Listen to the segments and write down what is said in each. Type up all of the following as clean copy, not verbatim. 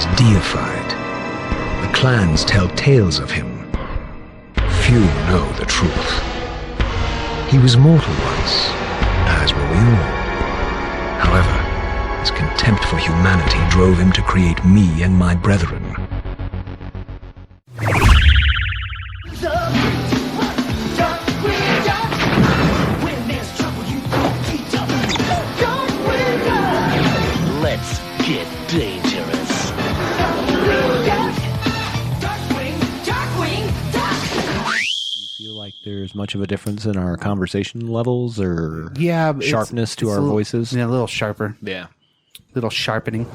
is deified. The clans tell tales of him. Few know the truth. He was mortal once, as were we all. However, his contempt for humanity drove him to create me and my brethren. Let's get dangerous. You feel like there's much of a difference in our conversation levels or sharpness to our voices? Yeah, a little sharper. Yeah. Little sharpening.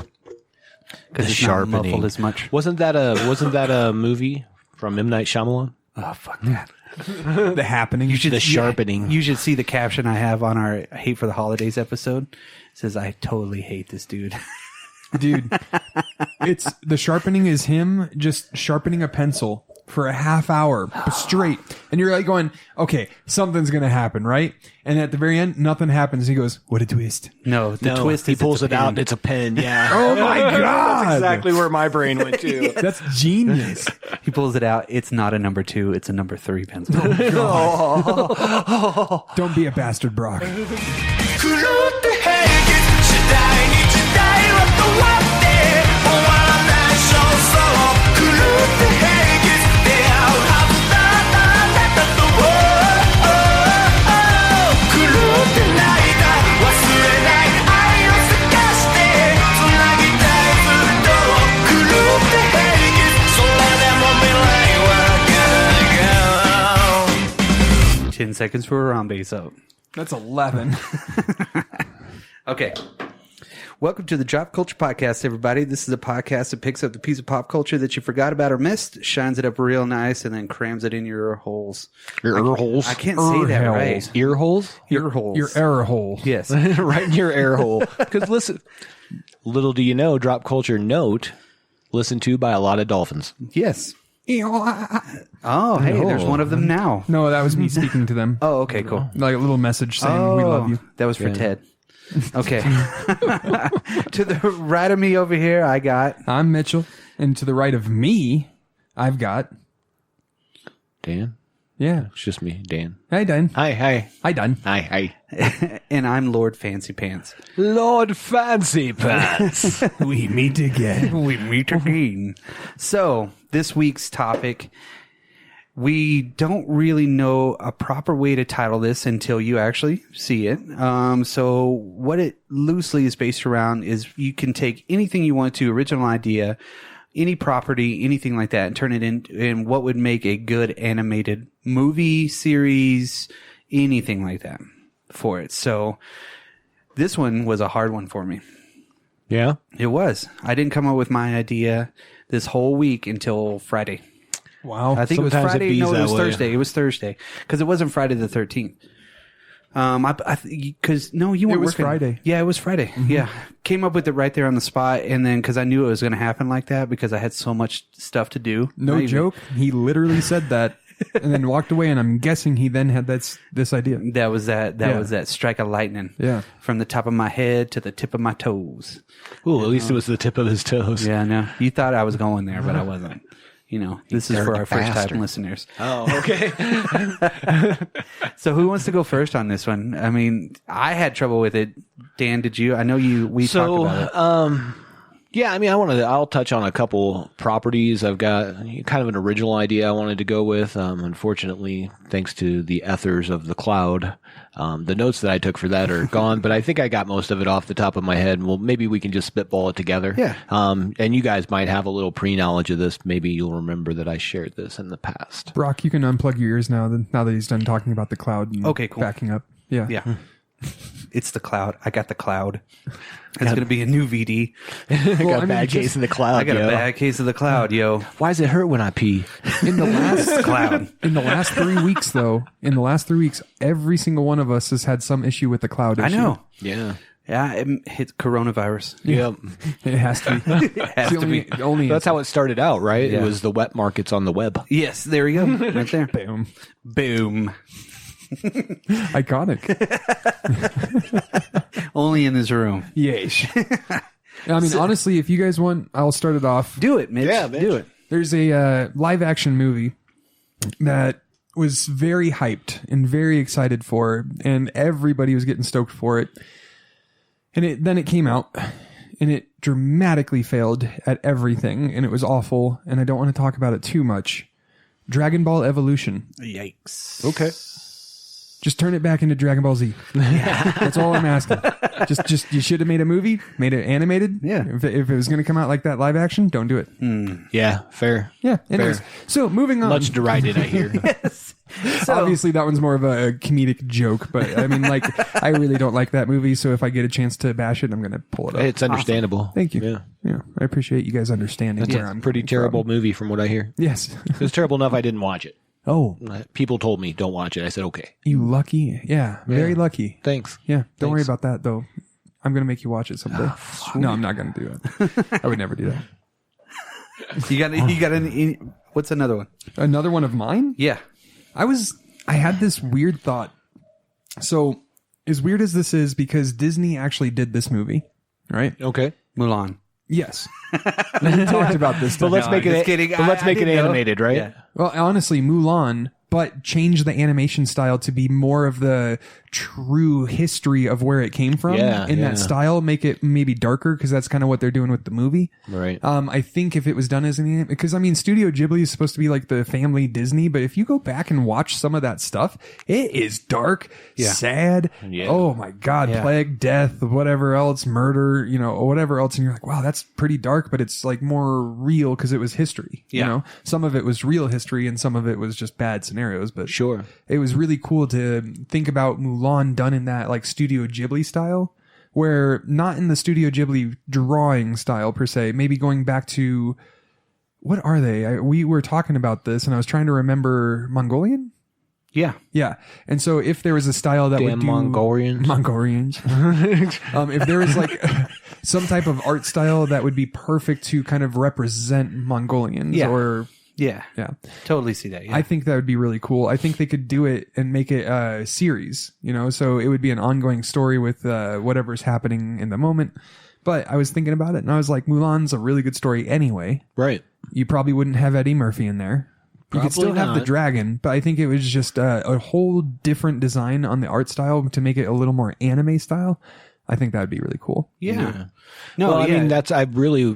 Because The it's sharpening. not muffled as much. Wasn't that a movie from M. Night Shyamalan? Oh, fuck that. The Happening. The sharpening. You should see the caption I have on our Hate for the Holidays episode. It says, I totally hate this dude. Dude, it's the sharpening is him just sharpening a pencil for a half hour straight. And you're like going, okay, something's going to happen, right? And at the very end, nothing happens. He goes, what a twist. No, the twist he is pulls it's a it out pen. and it's a pen. Yeah. Oh my God. That's exactly where my brain went to. That's genius. He pulls it out. It's not a number 2. It's a number 3 pencil. Don't be a bastard, Brock. Ten seconds for a Harambe so. That's 11. Okay. Welcome to the Drop Culture Podcast, everybody. This is a podcast that picks up the piece of pop culture that you forgot about or missed, shines it up real nice, and then crams it in your holes. Your ear holes? I can't say that Ear right. holes. Ear holes? Ear holes. Your error hole. Yes. Right in your air hole. Because listen, little do you know, Drop Culture Note, listened to by a lot of dolphins. Yes. Oh, hey, there's one of them now. No, that was me speaking to them. Oh, okay, cool. Like a little message saying, we love you. That was for Ted. Okay. To the right of me over here, I got... I'm Mitchell. And to the right of me, I've got... Dan? Yeah. It's just me, Dan. Hi, Dan. Hi. Hi, Dan. Hi. And I'm Lord Fancy Pants. Lord Fancy Pants. We meet again. We meet again. So, this week's topic, we don't really know a proper way to title this until you actually see it. So, what it loosely is based around is you can take anything you want to, original idea, any property, anything like that, and turn it in what would make a good animated movie, series, anything like that for it. So, this one was a hard one for me. Yeah? It was. I didn't come up with my idea this whole week until Friday. Wow. I think Sometimes it it was Friday. bees No, it that was way. Thursday. It was Thursday because it wasn't Friday the 13th. Because no, you weren't was working. Friday. Yeah, it was Friday. Mm-hmm. Yeah, came up with it right there on the spot, and then because I knew it was going to happen like that because I had so much stuff to do. No Not even- joke. He literally said that and then walked away. And I'm guessing he then had this idea. That was that. That Yeah. was that strike of lightning. Yeah. From the top of my head to the tip of my toes. Ooh, at least it was the tip of his toes. Yeah, no, you thought I was going there, but I wasn't. You know, this is for our first bastard. time listeners. Oh, okay. So who wants to go first on this one? I mean, I had trouble with it. Dan, did you? I know we talked about it. Yeah, I mean, I'll touch on a couple properties. I've got kind of an original idea I wanted to go with. Unfortunately, thanks to the ethers of the cloud, the notes that I took for that are gone, but I think I got most of it off the top of my head. Well, maybe we can just spitball it together. Yeah. And you guys might have a little pre-knowledge of this. Maybe you'll remember that I shared this in the past. Brock, you can unplug your ears now that he's done talking about the cloud. And Okay, cool. Backing up. Yeah. Yeah. It's the cloud. I got the cloud. It's going to be a new VD. I got I a mean, bad case of the cloud, I got yo. a bad case of the cloud, yo. Why does it hurt when I pee? In the last Cloud. In the last 3 weeks, though, every single one of us has had some issue with the cloud issue. I know. Yeah. Yeah, it's coronavirus. Yep. It has to be. It has It's to be. the only That's how it started out, right? Yeah. It was the wet markets on the web. Yes, there we go. Right there. boom. Boom. Iconic. Only in this room. Yes. I mean, honestly, if you guys want, I'll start it off. Do it, Mitch. Yeah, Mitch. Do it. There's a live action movie that was very hyped and very excited for, and everybody was getting stoked for it. And then it came out, and it dramatically failed at everything, and it was awful, and I don't want to talk about it too much. Dragon Ball Evolution. Yikes. Okay. Just turn it back into Dragon Ball Z. That's all I'm asking. Just you should have made a movie, made it animated. Yeah. If it was going to come out like that live action, don't do it. Yeah, fair. Yeah. Anyways, so moving on. Much derided, I hear. So, Obviously, that one's more of a comedic joke, but I mean, like, I really don't like that movie. So if I get a chance to bash it, I'm going to pull it up. It's understandable. Thank you. Yeah. Yeah, I appreciate you guys understanding. It's where a I'm pretty coming terrible from. movie from what I hear. Yes. It was terrible enough I didn't watch it. Oh, People told me, don't watch it. I said, okay. you lucky. Yeah, very lucky. Thanks. Yeah, don't worry Thanks. about that though. I'm going to make you watch it someday. No, I'm not going to do that. I would never do that. you got any? What's another one? Another one of mine? Yeah. I had this weird thought. So, as weird as this is, because Disney actually did this movie, right? Okay. Mulan. Yes. We talked about this. But let's No, make I'm it just kidding. But let's I make it didn't know. animated, right? Yeah. Well, honestly, Mulan, but change the animation style to be more of the true history of where it came from. Yeah, in yeah. that style, make it maybe darker, because that's kind of what they're doing with the movie. Right. I think if it was done as an, because I mean, Studio Ghibli is supposed to be like the family Disney, but if you go back and watch some of that stuff, it is dark, sad. Yeah. Oh my God, Yeah. plague, death, whatever else, murder, or whatever else. And you're like, wow, that's pretty dark, but it's like more real because it was history. Yeah. Some of it was real history and some of it was just bad scenarios, but Sure. it was really cool to think about Mulan done in that like Studio Ghibli style, where not in the Studio Ghibli drawing style per se, maybe going back to, what are they? We were talking about this and I was trying to remember Mongolian. Yeah. Yeah. And so if there was a style that would Damn do Mongolians. if there was like some type of art style that would be perfect to kind of represent Mongolians Yeah. or Yeah. yeah. Totally see that. Yeah. I think that would be really cool. I think they could do it and make it a series, so it would be an ongoing story with whatever's happening in the moment. But I was thinking about it and I was like, Mulan's a really good story anyway. Right. You probably wouldn't have Eddie Murphy in there. You could Probably still have the not. dragon, but I think it was just a whole different design on the art style to make it a little more anime style. I think that would be really cool. yeah. No, Well, I yeah. mean, I really,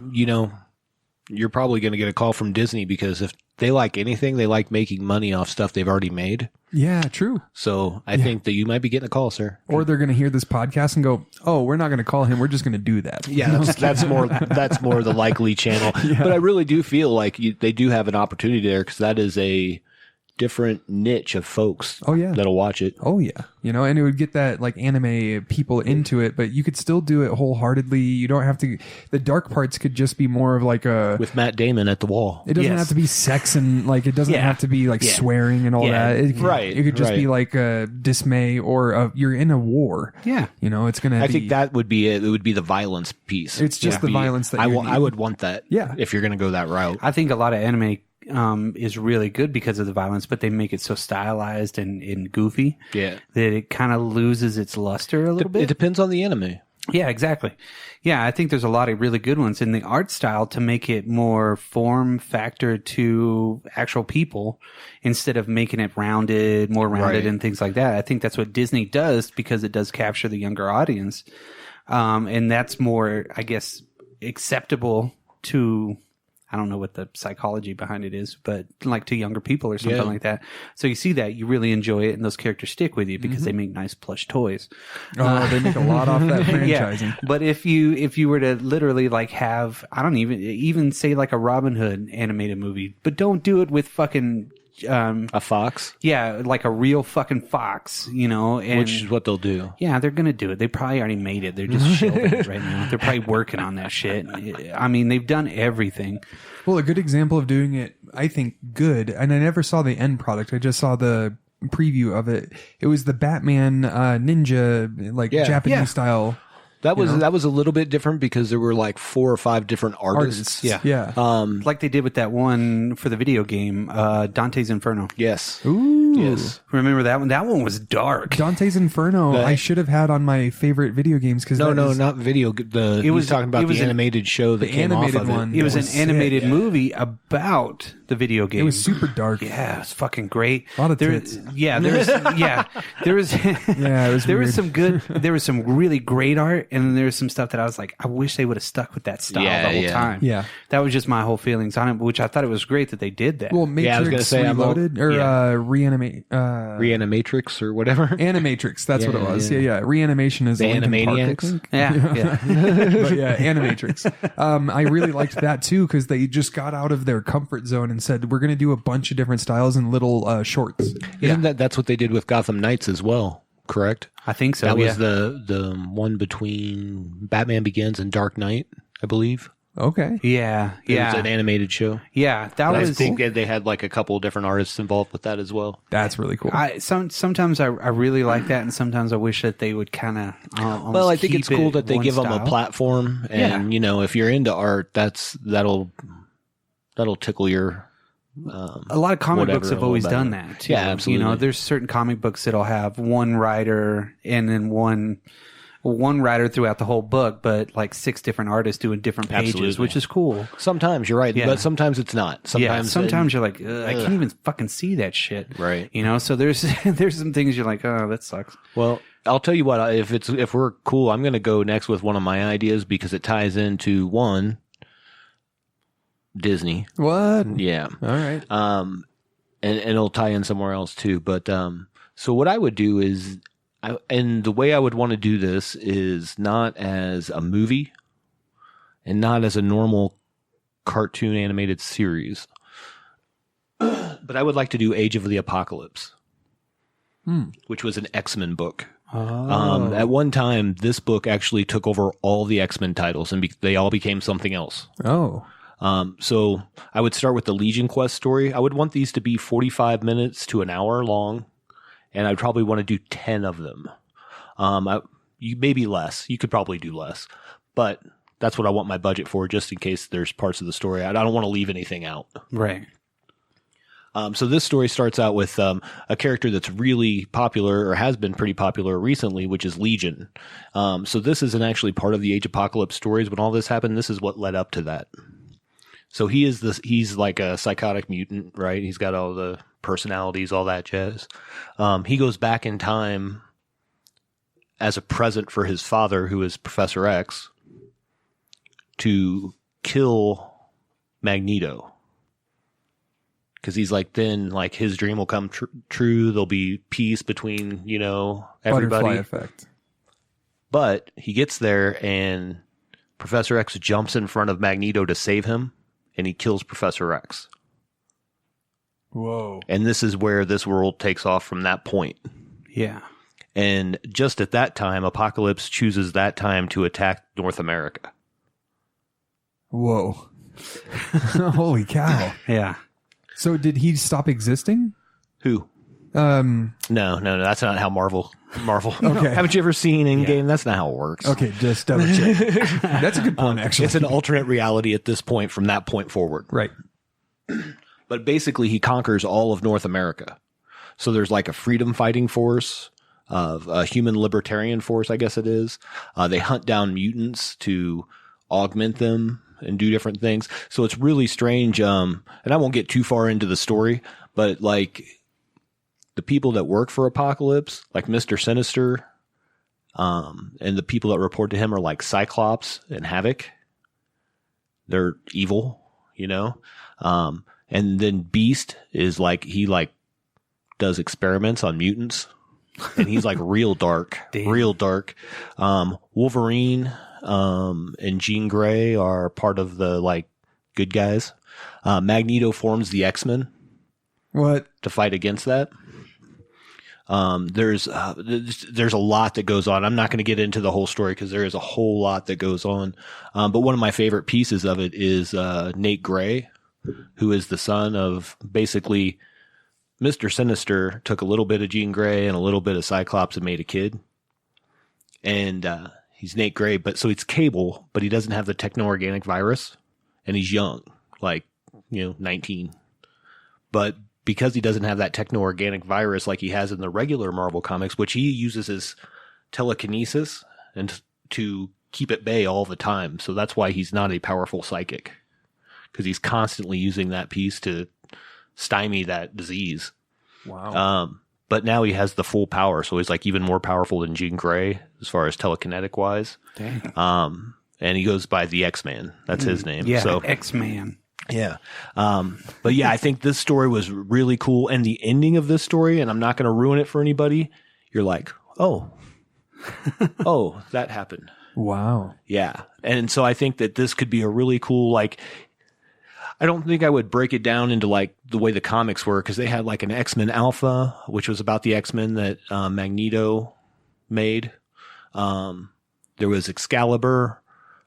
you're probably going to get a call from Disney because if they like anything, they like making money off stuff they've already made. Yeah, true. So I think that you might be getting a call, sir. Or they're going to hear this podcast and go, "Oh, we're not going to call him. We're just going to do that." Yeah, that's more the likely channel. But I really do feel like they do have an opportunity there because that is a different niche of folks. Oh, yeah. That'll watch it. Oh yeah, and it would get that like anime people into it, but you could still do it wholeheartedly. You don't have to. The dark parts could just be more of like a. With Matt Damon at the wall. It doesn't Yes. have to be sex and like it doesn't Yeah. have to be like Yeah. swearing and all Yeah. that. Right, It could just be right. like a dismay or you're in a war. Yeah. It's gonna. I be, think that would be it. It would be the violence piece. It's just the violence that I you will- need. I would want that. Yeah. If you're going to go that route. I think a lot of anime is really good because of the violence, but they make it so stylized and goofy Yeah. that it kind of loses its luster a little It bit. depends on the anime. Yeah, exactly. Yeah, I think there's a lot of really good ones in the art style to make it more form factor to actual people instead of making it more rounded Right. and things like that. I think that's what Disney does because it does capture the younger audience. And that's more, I guess, acceptable to, I don't know what the psychology behind it is, but like to younger people or something Yeah. like that. So you see that, you really enjoy it, and those characters stick with you because Mm-hmm. they make nice plush toys. Oh, they make a lot off that franchising. Yeah, but if you were to literally like have, I don't even say like a Robin Hood animated movie, but don't do it with fucking A fox, like a real fucking fox, and which is what they'll do. yeah, they're gonna do it. They probably already made it. They're just shelving it right now. They're probably working on that shit. I mean, they've done everything. Well, a good example of doing it, I think, good, and I never saw the end product. I just saw the preview of it. It was the Batman ninja, like Yeah. Japanese Yeah. style. That was a little bit different because there were like 4 or 5 different artists. Yeah. Yeah. Like they did with that one for the video game, Dante's Inferno. Yes. Ooh. Yes. Remember that one? That one was dark. Dante's Inferno. That- I should have had on my favorite video games because No, not video. He was talking about the animated show that came off animated of it. one. It was an sick. animated movie about the video game. It was super dark. Yeah, it was fucking great. A lot of there, tits. Yeah, there was. There was. Yeah, it was there weird. was some good. There was some really great art, and then there was some stuff that I was like, I wish they would have stuck with that style Yeah, the whole yeah. time. Yeah. that was just my whole feelings on it. Which I thought it was great that they did that. Well, Matrix Yeah, I was gonna say, Reloaded or Reanimate. Reanimatrix or whatever. Animatrix. That's what it Yeah, was. yeah. Yeah. Reanimation is The Linkin Park, I Animaniacs? think. yeah. But yeah, Animatrix. I really liked that too because they just got out of their comfort zone and said we're going to do a bunch of different styles in little shorts. Isn't that's what they did with Gotham Knights as well? Correct. I think so. That yeah. was the one between Batman Begins and Dark Knight, I believe. Okay. Yeah, It was an animated show. yeah. That I was. think they had like a couple different artists involved with that as well. That's really cool. Sometimes I really like that, and sometimes I wish that they would kind of. Well, I think it's cool that they give them a platform, and if you're into art, that'll tickle your. A lot of comic whatever books have a little always better. done that. Too. Yeah, absolutely. There's certain comic books that'll have one writer and then one writer throughout the whole book, but like 6 different artists doing different pages, Absolutely. which is cool. Sometimes you're right, Yeah. but sometimes it's not. Sometimes you're like, I can't even fucking see that shit. Right. So there's there's some things you're like, oh, that sucks. Well, I'll tell you what. If we're cool, I'm going to go next with one of my ideas because it ties into one Disney. What? Yeah. All right. And it'll tie in somewhere else too. But so what I would do is, and the way I would want to do this is not as a movie, and not as a normal cartoon animated series, but I would like to do Age of the Apocalypse, which was an X-Men book. At one time, this book actually took over all the X-Men titles, and they all became something else. Oh. So I would start with the Legion Quest story. I would want these to be 45 minutes to an hour long, and I'd probably want to do 10 of them. You maybe less. You could probably do less, but that's what I want my budget for, just in case there's parts of the story I don't want to leave anything out. Right. So this story starts out with a character that's really popular, or has been pretty popular recently, which is Legion. So this isn't actually part of the Age Apocalypse stories. When all this happened, this is what led up to that. So he's like a psychotic mutant, right? He's got all the personalities, all that jazz. He goes back in time as a present for his father, who is Professor X, to kill Magneto. Because he's like, then like his dream will come true. There'll be peace between, everybody. Butterfly effect. But he gets there and Professor X jumps in front of Magneto to save him, and he kills Professor X. Whoa. And this is where this world takes off from that point. Yeah. And just at that time, Apocalypse chooses that time to attack North America. Whoa. Holy cow. Yeah. So did he stop existing? Who? No, that's not how Marvel. Okay. Haven't you ever seen Endgame? That's not how it works. Okay, just double check. That's a good point, actually. It's an alternate reality at this point from that point forward. Right. But basically, he conquers all of North America. So there's like a freedom fighting force, of a human libertarian force, I guess it is. They hunt down mutants to augment them and do different things. So it's really strange. And I won't get too far into the story, but like the people that work for Apocalypse, like Mr. Sinister, and the people that report to him are like Cyclops and Havoc. They're evil, and then Beast is like, he like does experiments on mutants, and he's like real dark. Wolverine, and Jean Grey are part of the like good guys. Magneto forms the X-Men. What? To fight against that. There's a lot that goes on. I'm not going to get into the whole story because there is a whole lot that goes on. But one of my favorite pieces of it is Nate Gray, who is the son of basically Mr. Sinister took a little bit of Jean Grey and a little bit of Cyclops and made a kid. And He's Nate Gray, but so it's Cable, but he doesn't have the techno-organic virus, and he's young, like, 19. But because he doesn't have that techno-organic virus like he has in the regular Marvel comics, which he uses his telekinesis and to keep at bay all the time. So that's why he's not a powerful psychic, because he's constantly using that piece to stymie that disease. Wow. But now he has the full power, so he's like even more powerful than Jean Grey as far as telekinetic wise. Dang. And he goes by the X-Man. That's his name. Yeah, so, X-Man. Yeah. But yeah, I think this story was really cool. And the ending of this story, and I'm not going to ruin it for anybody, you're like, oh, that happened. Wow. Yeah. And so I think that this could be a really cool, like, I don't think I would break it down into like the way the comics were, because they had like an X-Men Alpha, which was about the X-Men that Magneto made. There was Excalibur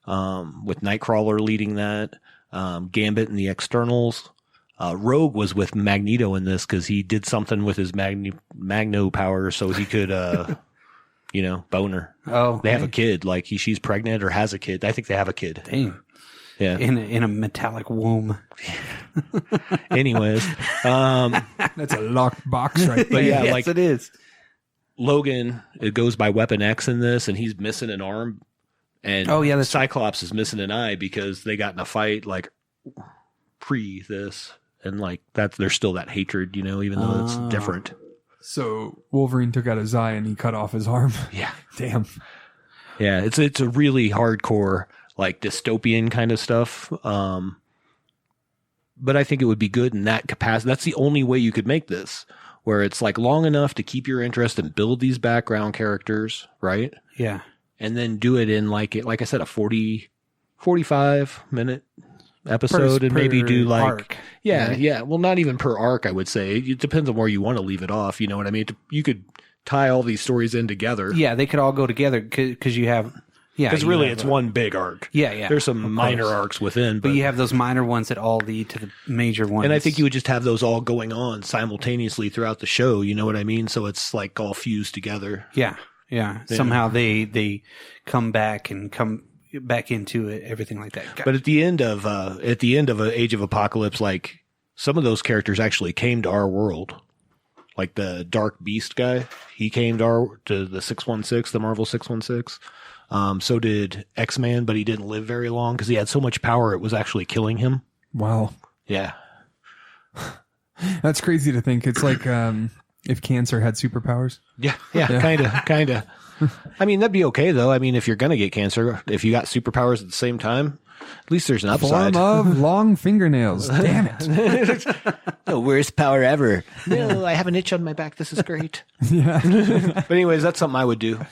with Nightcrawler leading that. Gambit and the Externals. Rogue was with Magneto in this because he did something with his Magno power so he could, boner. Oh, they have a kid. Like she's pregnant or has a kid. I think they have a kid. Dang. Yeah. In a metallic womb. Anyways, That's a locked box right there. but yeah, yes, like it is. Logan, it goes by Weapon X in this, and he's missing an arm. And that's Cyclops is missing an eye because they got in a fight like pre this, and like there's still that hatred, even though it's different. So Wolverine took out his eye and he cut off his arm. Yeah. Damn. Yeah, it's a really hardcore, like dystopian kind of stuff. But I think it would be good in that capacity. That's the only way you could make this, where it's like long enough to keep your interest and build these background characters, right? Yeah. And then do it in like I said, a 45 minute episode, and maybe do like arc. Yeah. Well, not even per arc, I would say. It depends on where you want to leave it off. You know what I mean? You could tie all these stories in together. Yeah, they could all go together because you have. Yeah, because really, it's one big arc. Yeah. There's some minor arcs within, but you have those minor ones that all lead to the major ones. And I think you would just have those all going on simultaneously throughout the show. You know what I mean? So it's like all fused together. Yeah. Somehow they come back and come back into it, everything like that. But at the end of Age of Apocalypse, like some of those characters actually came to our world. Like the Dark Beast guy, he came to the 616, the Marvel 616. So did X-Man, but he didn't live very long because he had so much power it was actually killing him. Wow. Yeah. That's crazy to think. It's like if cancer had superpowers. Yeah, kind of. I mean, that'd be okay, though. I mean, if you're going to get cancer, if you got superpowers at the same time, at least there's an upside. Form of long fingernails. Damn it. The worst power ever. No, I have an itch on my back. This is great. Yeah. But anyways, that's something I would do.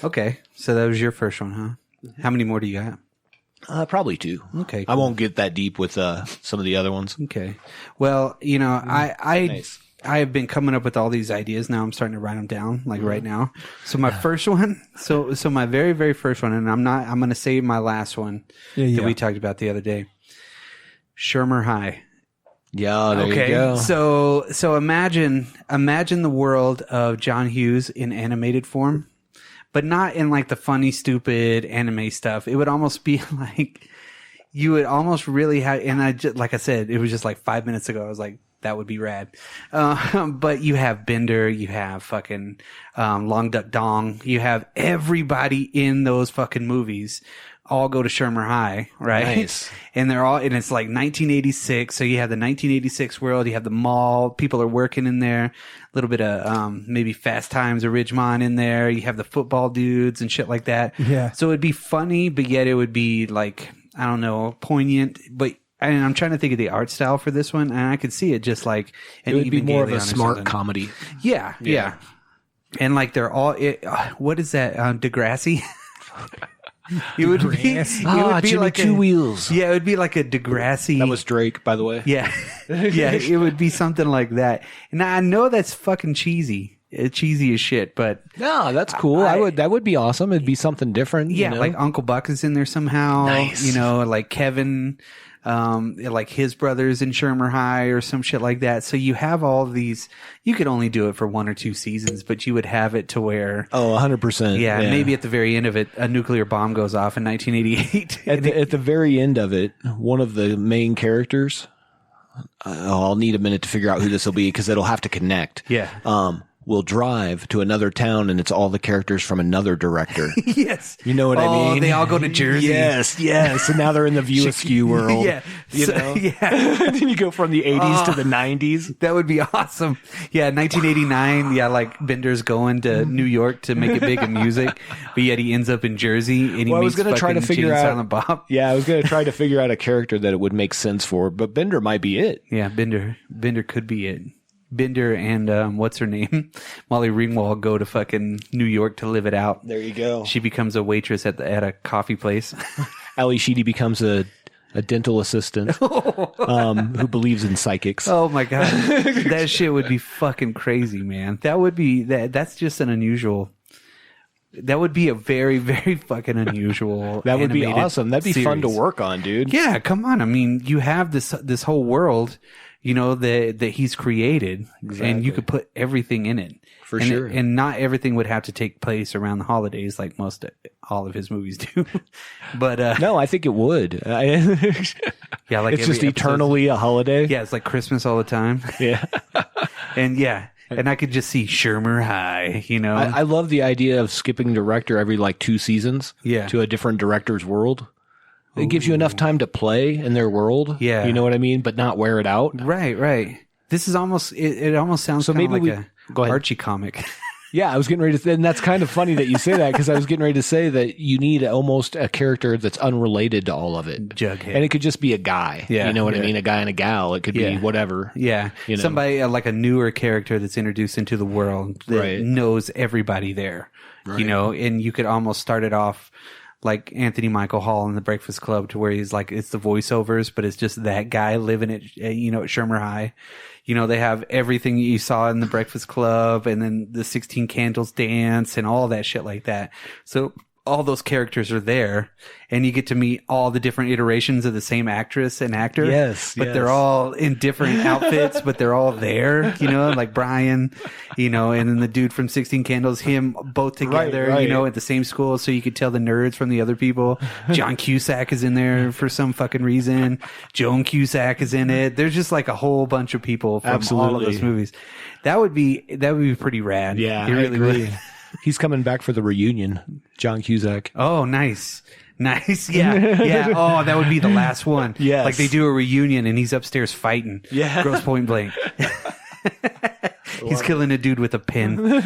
Okay, so that was your first one, huh? How many more do you got? Probably 2. Okay, cool. I won't get that deep with some of the other ones. Okay. Well, Nice. I have been coming up with all these ideas. Now I'm starting to write them down, like right now. So my first one, so my very, very first one, and I'm going to save my last one that we talked about the other day. Shermer High. Yeah, there you go. So imagine the world of John Hughes in animated form, but not in like the funny, stupid anime stuff. It would almost be like you would almost really have, and like I said, it was just like 5 minutes ago. I was like, that would be rad. But you have Bender, you have fucking Long Duck Dong, you have everybody in those fucking movies all go to Shermer High, right? Nice. And it's like 1986. So you have the 1986 world, you have the mall, people are working in there, a little bit of maybe Fast Times or Ridgemont in there. You have the football dudes and shit like that. Yeah. So it'd be funny, but yet it would be like, I don't know, poignant, but and I'm trying to think of the art style for this one, and I could see it just like it would be more of a smart comedy. Yeah. And like they're all, what is that? Degrassi? It would be Jimmy like Two Wheels. Yeah, it would be like a Degrassi. That was Drake, by the way. Yeah, it would be something like that. And I know that's fucking cheesy, cheesy as shit, but No, that's cool. That would be awesome. It'd be something different. yeah, you know? like Uncle Buck is in there somehow. Nice. You know, like Kevin, like his brothers in Shermer High or some shit like that. So you have all these. You could only do it for 1 or 2 seasons, but you would have it to where. Oh, 100%. Yeah, maybe at the very end of it, a nuclear bomb goes off in 1988. At the very end of it, one of the main characters. I'll need a minute to figure out who this will be because it'll have to connect. Yeah. Will drive to another town and it's all the characters from another director. Yes. You know what I mean? They all go to Jersey. Yes. And now they're in the View Askew world. Yeah. You know? Yeah. Then you go from the 80s to the 90s. That would be awesome. Yeah, 1989. Yeah, like Bender's going to New York to make it big in music, but yet he ends up in Jersey and he Well, I was meets gonna try to fucking figure Jay and out- Silent Bob. Yeah, I was going to try to figure out a character that it would make sense for, but Bender might be it. Yeah, Bender could be it. Bender and what's her name? Molly Ringwald go to fucking New York to live it out. There you go. She becomes a waitress at a coffee place. Ali Sheedy becomes a dental assistant who believes in psychics. Oh my god, that shit would be fucking crazy, man. That would be That's just an unusual. That would be a very, very fucking unusual. That would be animated awesome. That'd be fun to series. work on, dude. Yeah, come on. I mean, you have this whole world, you know, that he's created, and you could put everything in it. For And sure. and not everything would have to take place around the holidays like all of his movies do. But No, I think it would. yeah, like it's every just episode- eternally a holiday. Yeah, it's like Christmas all the time. Yeah. And yeah, and I could just see Shermer High, you know. I love the idea of skipping director every like 2 seasons Yeah. to a different director's world. It gives you enough time to play in their world. Yeah. You know what I mean? But not wear it out. Right. This is almost it almost sounds So kind of maybe like go a ahead. Archie comic. Yeah, I was getting ready to, and that's kind of funny that you say that because I was getting ready to say that you need almost a character that's unrelated to all of it. Jughead. And it could just be a guy. Yeah, You know what I yeah. mean? A guy and a gal. It could be Yeah. whatever. Yeah, You know. somebody like a newer character that's introduced into the world that Right. knows everybody there. You know, and you could almost start it off like Anthony Michael Hall in The Breakfast Club, to where he's like, it's the voiceovers, but it's just that guy living at at Shermer High. You know, they have everything you saw in The Breakfast Club, and then the 16 Candles dance and all that shit like that. So all those characters are there, and you get to meet all the different iterations of the same actress and actor. Yes, but yes. they're all in different outfits, but they're all there, you know, like Brian, you know, and then the dude from 16 Candles, him, both together, Right. you know, at the same school, so you could tell the nerds from the other people. John Cusack is in there for some fucking reason. Joan Cusack is in it. There's just like a whole bunch of people from all of Absolutely. those movies. That would be pretty rad. Yeah, It I really agree. would. He's coming back for the reunion, John Cusack. Oh, nice. Yeah. Oh, that would be the last one. Yes. Like they do a reunion and he's upstairs fighting. Yeah. Gross point blank. He's killing a dude with a pin.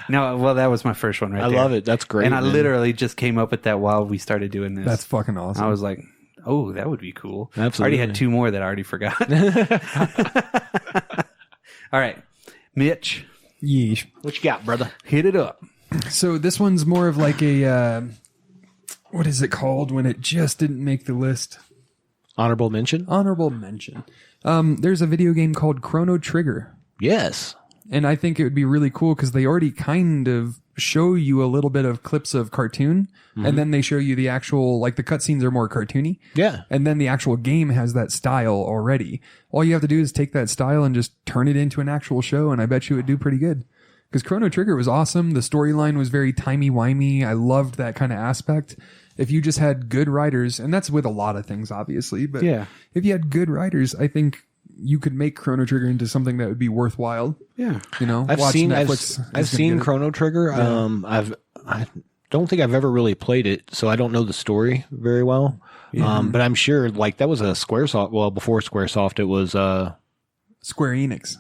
No, well, that was my first one right I there. love it. That's great. And I man. literally just came up with that while we started doing this. That's fucking awesome. I was like, oh, that would be cool. Absolutely. I already had 2 more that I already forgot. All right. Mitch, Yeesh. What you got, brother? hit it up. So this one's more of like a what is it called when it just didn't make the list? Honorable mention? Honorable mention. There's a video game called Chrono Trigger, Yes. and I think it would be really cool because they already kind of show you a little bit of clips of cartoon, and then they show you the actual, like the cutscenes are more cartoony. Yeah. And then the actual game has that style already. All you have to do is take that style and just turn it into an actual show, and I bet you it would do pretty good. Because Chrono Trigger was awesome. The storyline was very timey-wimey. I loved that kind of aspect. If you just had good writers, and that's with a lot of things, obviously, but Yeah. if you had good writers, I think you could make Chrono Trigger into something that would be worthwhile. Yeah. You know, I've Watch seen Netflix is I've gonna seen get it. Chrono Trigger. I don't think I've ever really played it, so I don't know the story very well. But I'm sure like that was a Squaresoft. Well, before Squaresoft, it was Square Enix.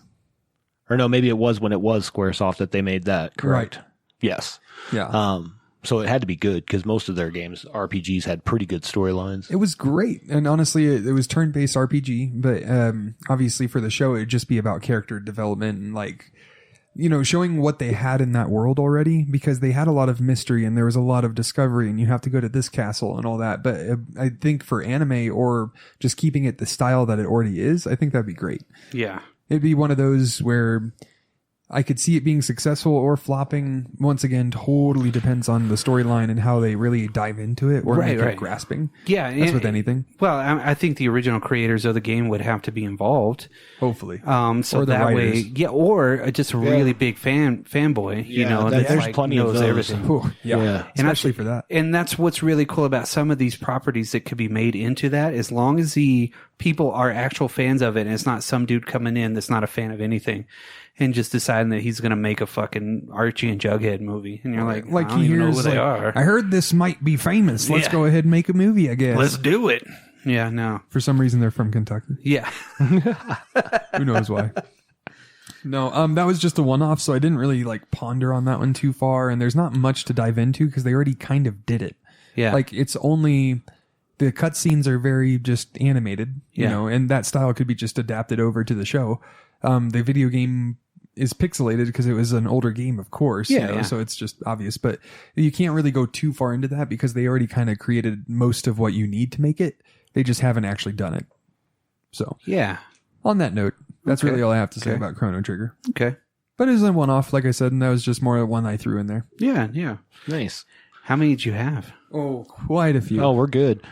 or no, maybe it was when it was Squaresoft that they made that. Correct. Yes. Yeah. So it had to be good because most of their games, RPGs, had pretty good storylines. It was great. And honestly, it was turn-based RPG, but obviously for the show, it'd just be about character development and like, you know, showing what they had in that world already, because they had a lot of mystery and there was a lot of discovery and you have to go to this castle and all that. But I think for anime or just keeping it the style that it already is, I think that'd be great. Yeah. It'd be one of those where I could see it being successful or flopping. Once again, totally depends on the storyline and how they really dive into it or make it grasping. Yeah. That's with anything. Well, I think the original creators of the game would have to be involved. Hopefully. So Or the that writers. way, or just a really big fanboy, you know, there's like plenty of knows those. everything. Ooh, yeah. Yeah. Especially for that. And that's what's really cool about some of these properties that could be made into that. As long as the people are actual fans of it, and it's not some dude coming in that's not a fan of anything and just deciding that he's going to make a fucking Archie and Jughead movie. And you're like I don't he even know hears, who they are. I heard this might be famous. Let's go ahead and make a movie, I guess. Let's do it. Yeah, no. For some reason, they're from Kentucky. Yeah. Who knows why? No, that was just a one-off, so I didn't really like ponder on that one too far. And there's not much to dive into because they already kind of did it. Yeah. Like it's only the cutscenes are very just animated, you know, and that style could be just adapted over to the show. The video game is pixelated because it was an older game, of course. Yeah, you know, so it's just obvious, but you can't really go too far into that because they already kind of created most of what you need to make it. They just haven't actually done it. So Yeah. on that note, that's Okay. really all I have to say Okay. about Chrono Trigger. Okay. But it was a one-off, like I said, and that was just more one I threw in there. Yeah, yeah. Nice. How many did you have? Oh, quite a few. Oh, we're good.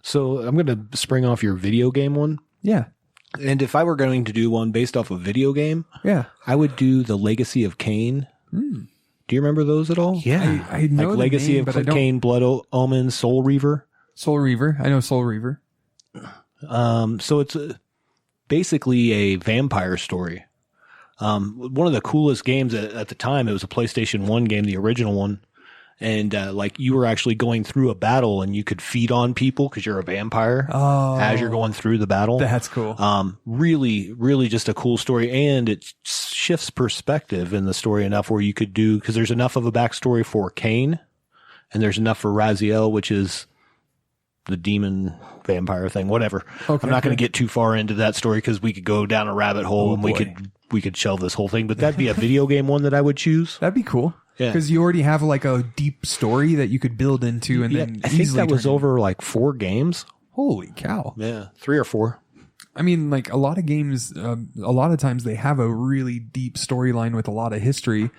So I'm going to spring off your video game one. Yeah. And if I were going to do one based off a video game, Yeah. I would do the Legacy of Kain. Do you remember those at all? Yeah. I know Like the Legacy name, but I of don't. Kain, Blood Omen, Soul Reaver. Soul Reaver. I know Soul Reaver. So it's basically a vampire story. One of the coolest games at the time, it was a PlayStation 1 game, the original one. And like you were actually going through a battle and you could feed on people because you're a vampire as you're going through the battle. That's cool. Really, really just a cool story. And it shifts perspective in the story enough where you could do, because there's enough of a backstory for Cain and there's enough for Raziel, which is the demon vampire thing, whatever. Okay. I'm not going to get too far into that story because we could go down a rabbit hole and we could shelve this whole thing, but that'd be a video game one that I would choose. That'd be cool. Yeah. Because you already have like a deep story that you could build into and then I think easily that was turn it. over like 4 games. Holy cow. Yeah. 3 or 4. I mean, like a lot of games, a lot of times they have a really deep storyline with a lot of history.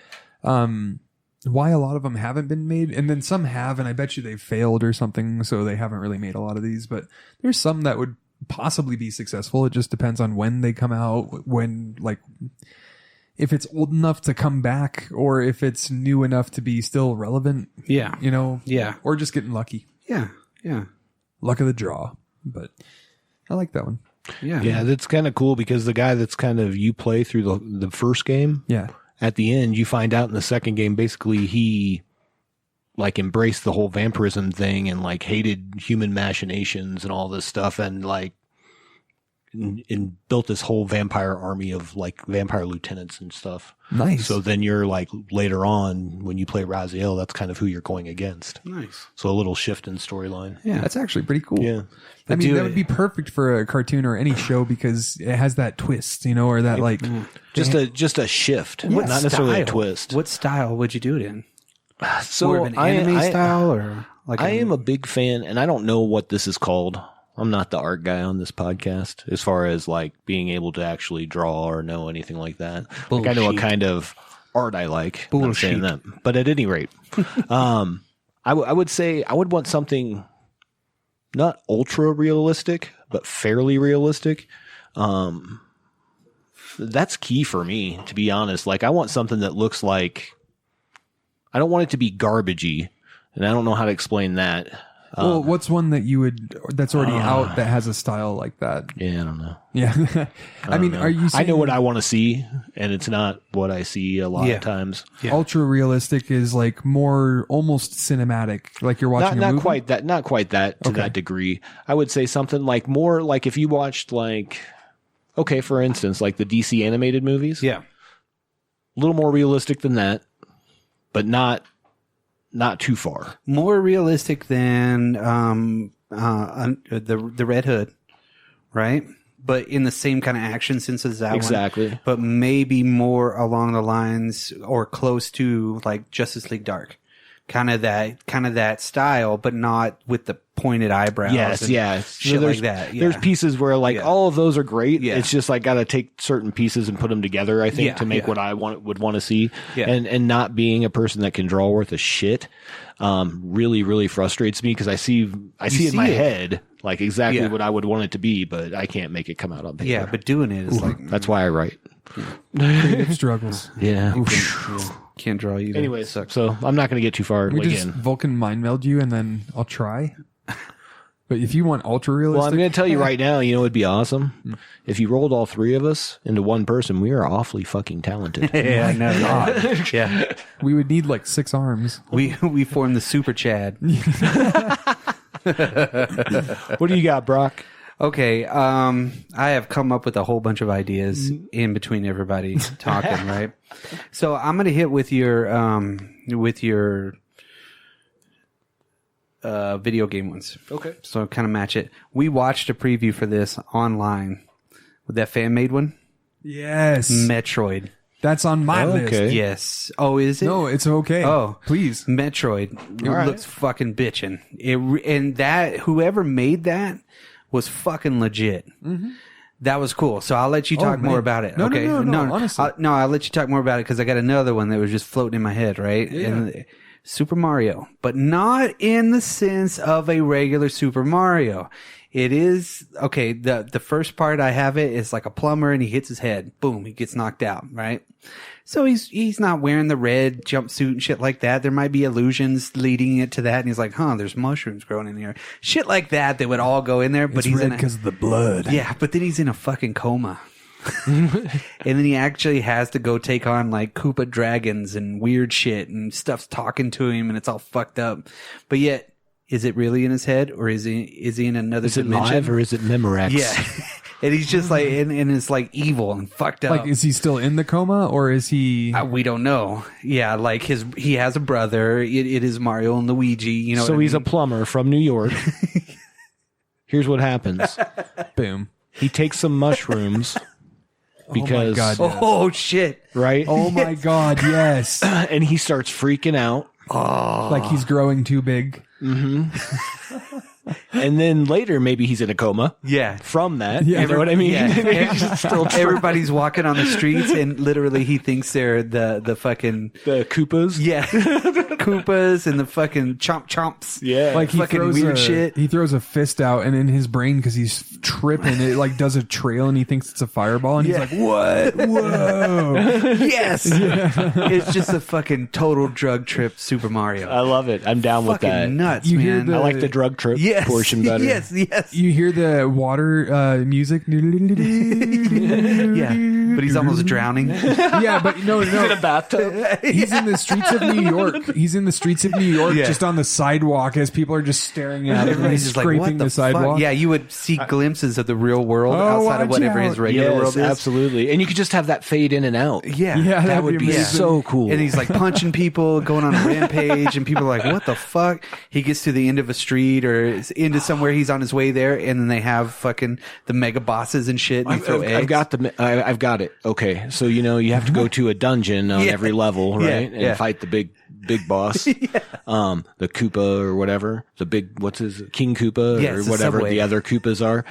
Why a lot of them haven't been made, and then some have, and I bet you they've failed or something, so they haven't really made a lot of these. But there's some that would possibly be successful. It just depends on when they come out, when, like, if it's old enough to come back, or if it's new enough to be still relevant. Yeah. You know? Yeah. Or just getting lucky. Yeah. Yeah. Luck of the draw. But I like that one. Yeah. Yeah, that's kind of cool because the guy that's kind of you play through the first game, Yeah. at the end you find out in the second game basically he like embraced the whole vampirism thing and like hated human machinations and all this stuff and like and built this whole vampire army of like vampire lieutenants and stuff. Nice. So then you're like later on when you play Raziel, that's kind of who you're going against. Nice. So a little shift in storyline. Yeah. That's actually pretty cool. Yeah. I mean, do that it. would be perfect for a cartoon or any show because it has that twist, you know, or that like, Just a shift, What not necessarily a style? twist. What style would you do it in? So More of an anime style or like I am a big fan, and I don't know what this is called. I'm not the art guy on this podcast as far as like being able to actually draw or know anything like that. Like I know what Bullshit. kind of art I like. I'm not saying Bullshit. that. But at any rate, I would say I would want something not ultra realistic, but fairly realistic. That's key for me, to be honest. Like I want something that looks like, I don't want it to be garbagey, and I don't know how to explain that. well, what's one that you would, that's already out that has a style like that? Yeah, I don't know. Yeah. I mean, are you I saying know what I want to see, and it's not what I see a lot Yeah. of times. ultra realistic is like more almost cinematic, like you're watching a Not movie? quite that to that degree. I would say something like more like if you watched like, okay, for instance, like the DC animated movies. Yeah. A little more realistic than that, but not too far. More realistic than the Red Hood, right? But in the same kind of action sense as that Exactly. one. But maybe more along the lines or close to like Justice League Dark. kind of that style, but not with the pointed eyebrows. Yes, yeah. Shit there's, like that. Yeah. There's pieces where like all of those are great. Yeah. It's just like got to take certain pieces and put them together, I think, to make what I would want to see. Yeah. And not being a person that can draw worth a shit really, really frustrates me because I see in my head like exactly what I would want it to be, but I can't make it come out on paper. Yeah, but doing it is like That's why I write. Creative struggles. Yeah. can't draw either. Anyways, so I'm not going to get too far We just again. Vulcan mind meld you, and then I'll try. But if you want ultra realistic, Well, I'm going to tell you right now, you know, it'd be awesome if you rolled all three of us into one person. We are awfully fucking talented. Yeah, I know. Yeah, we would need like 6 arms. we formed the Super Chad. What do you got, Brock? Okay, I have come up with a whole bunch of ideas in between everybody talking, right? So I'm gonna hit with your video game ones. Okay. So kind of match it. We watched a preview for this online with that fan made one, Yes, Metroid. that's on my Okay. list. Yes. Oh, is it? No, it's okay. Oh. Please. Metroid. It All right. looks fucking bitchin'. And that whoever made that was fucking legit. Mm-hmm. That was cool. So I'll let you talk man. more about it. No, okay. no, honestly. I'll let you talk more about it because I got another one that was just floating in my head. Right. Yeah. And Super Mario, but not in the sense of a regular Super Mario. It is okay. The first part I have it is like a plumber and he hits his head. Boom. He gets knocked out. Right. So he's not wearing the red jumpsuit and shit like that. There might be illusions leading it to that. And he's like, there's mushrooms growing in here. Shit like that would all go in there. But It's he's red in because of the blood. yeah, but then he's in a fucking coma. And then he actually has to go take on like Koopa dragons and weird shit and stuff's talking to him and it's all fucked up. But yet, is it really in his head or is he in another Is it dimension? live or is it Memorex? Yeah. And he's just like, and it's like evil and fucked up. Like, is he still in the coma or is he? We don't know. Yeah, like he has a brother. It is Mario and Luigi. You know, So what I he's a mean? plumber from New York. Here's what happens. Boom. He takes some mushrooms because, God. Yes. Oh shit! right? Oh my God. Yes. And he starts freaking out. Like he's growing too big. And then later, maybe he's in a coma Yeah. from that. Yeah. You know what I mean? Yeah. He's just still Everybody's walking on the streets, and literally he thinks they're the fucking the Koopas. yeah, Koopas and the fucking chomps. Yeah. Like he Fucking throws weird a, shit. He throws a fist out, and in his brain, because he's tripping, it like does a trail, and he thinks it's a fireball, and Yeah. he's like, "What? Whoa!" Yes, it's just a fucking total drug trip, Super Mario. I love it. I'm down with fucking that. nuts, You hear man. the- I like the drug trip yes, portion better. Yes, yes. You hear the water music. Yeah, but he's almost drowning. Yeah, but no. In a bathtub. He's in the streets of New York. He's in the streets of New York, Yeah. just on the sidewalk as people are just staring at him. And Everybody's he's just like, scraping what the the sidewalk. fuck? Yeah, you would see glimpses of the real world Oh, outside of watch whatever out. his regular world Yes, is. absolutely. And you could just have that fade in and out. Yeah, Yeah, That that'd would be amazing. so cool. And he's like punching people, going on a rampage, and people are like, "What the fuck?" He gets to the end of a street or is into somewhere. He's on his way there, and then they have fucking the mega bosses and shit. And they throw eggs. I've got it. Okay, so you have to go to a dungeon on Yeah. every level, Yeah, right? yeah. And fight the big boss, the Koopa or whatever, the big King Koopa Yeah, or it's the whatever subway. the other Koopas are.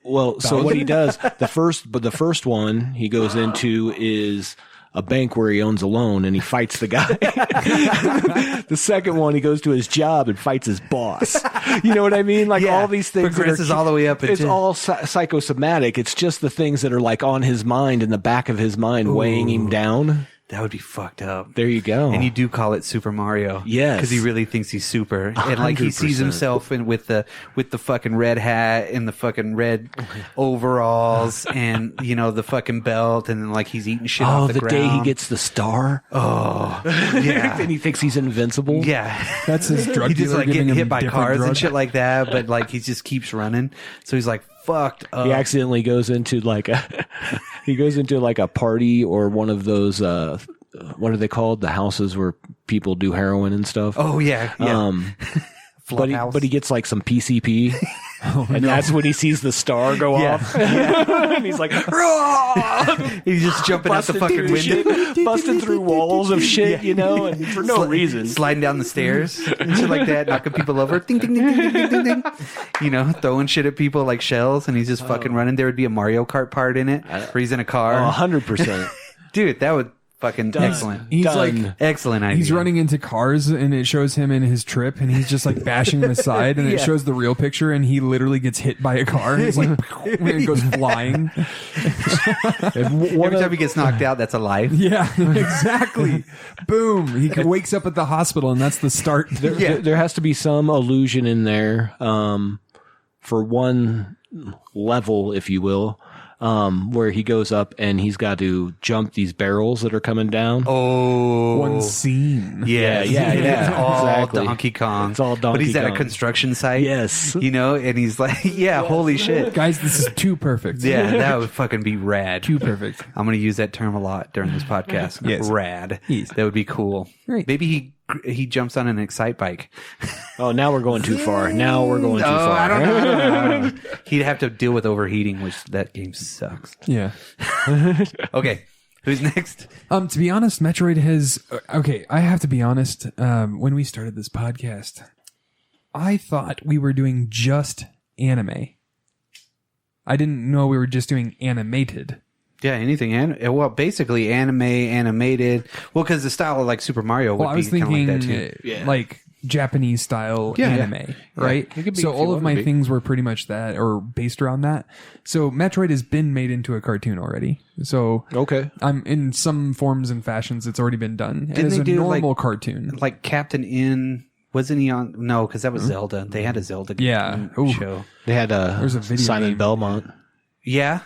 Well, so what he does the first one he goes into is a bank where he owns a loan and he fights the guy. The second one, he goes to his job and fights his boss. You know what I mean? Like Yeah, all these things that progresses all the way up It's into- all psychosomatic. It's just the things that are like on his mind, in the back of his mind, weighing him down. That would be fucked up. There you go. And you do call it Super Mario, Yes. because he really thinks he's super, and like he sees 100%. himself in with the fucking red hat and the fucking red overalls, and the fucking belt, and then like he's eating shit off the the ground. day he gets the star. yeah, And he thinks he's invincible. yeah. That's his drug He just dealer like giving getting him hit by different cars and drugs. shit like that, but like he just keeps running, so he's like fucked up. He accidentally goes into like a party or one of those what are they called? The houses where people do heroin and stuff. Oh yeah, yeah. But Flophouse. he gets like some PCP and that's when he sees the star go off. And he's like, He's just jumping out the fucking window. busting through walls of shit, and for no reason. Sliding down the stairs and shit like that, knocking people over. Ding, ding, ding, ding, ding, ding, ding. Throwing shit at people like shells, and he's just fucking running. There would be a Mario Kart part in it where he's in a car. 100%. Dude, that would fucking excellent. He's Done. like, Excellent idea. he's running into cars and it shows him in his trip and he's just like bashing them aside and it shows the real picture and he literally gets hit by a car and it's like, and it goes flying. Every time he gets knocked out, that's a life. Yeah, exactly. Boom. He wakes up at the hospital and that's the start. There has to be some illusion in there for one level, if you will, where he goes up and he's got to jump these barrels that are coming down. Oh. One scene. Yeah. It's all exactly. Donkey Kong. It's all Donkey But he's at a Kong. construction site. Yes. And he's like, holy shit. Guys, this is too perfect. Yeah, that would fucking be rad. Too perfect. I'm going to use that term a lot during this podcast. Yes. Rad. Yes. That would be cool. Great. Maybe he jumps on an Excite bike. Oh, now we're going too far. I don't know. He'd have to deal with overheating, which that game sucks. Yeah. Okay. Who's next? To be honest, Metroid has, okay, I have to be honest. When we started this podcast, I thought we were doing just anime. I didn't know we were just doing animated. Yeah, anything. Well, basically animated. Well, because the style of like Super Mario would Well, I was be kind of like thinking that too. like Japanese style anime, right? It could be So if you all of want my to be. things were pretty much that or based around that. So Metroid has been made into a cartoon already. So Okay. I'm in some forms and fashions it's already been done. Didn't As they a do, normal like- cartoon. Like Captain N. Wasn't he on? No, because that was Zelda. They had a Zelda Yeah. Ooh. show. They had There's a video Simon game. Belmont. Yeah.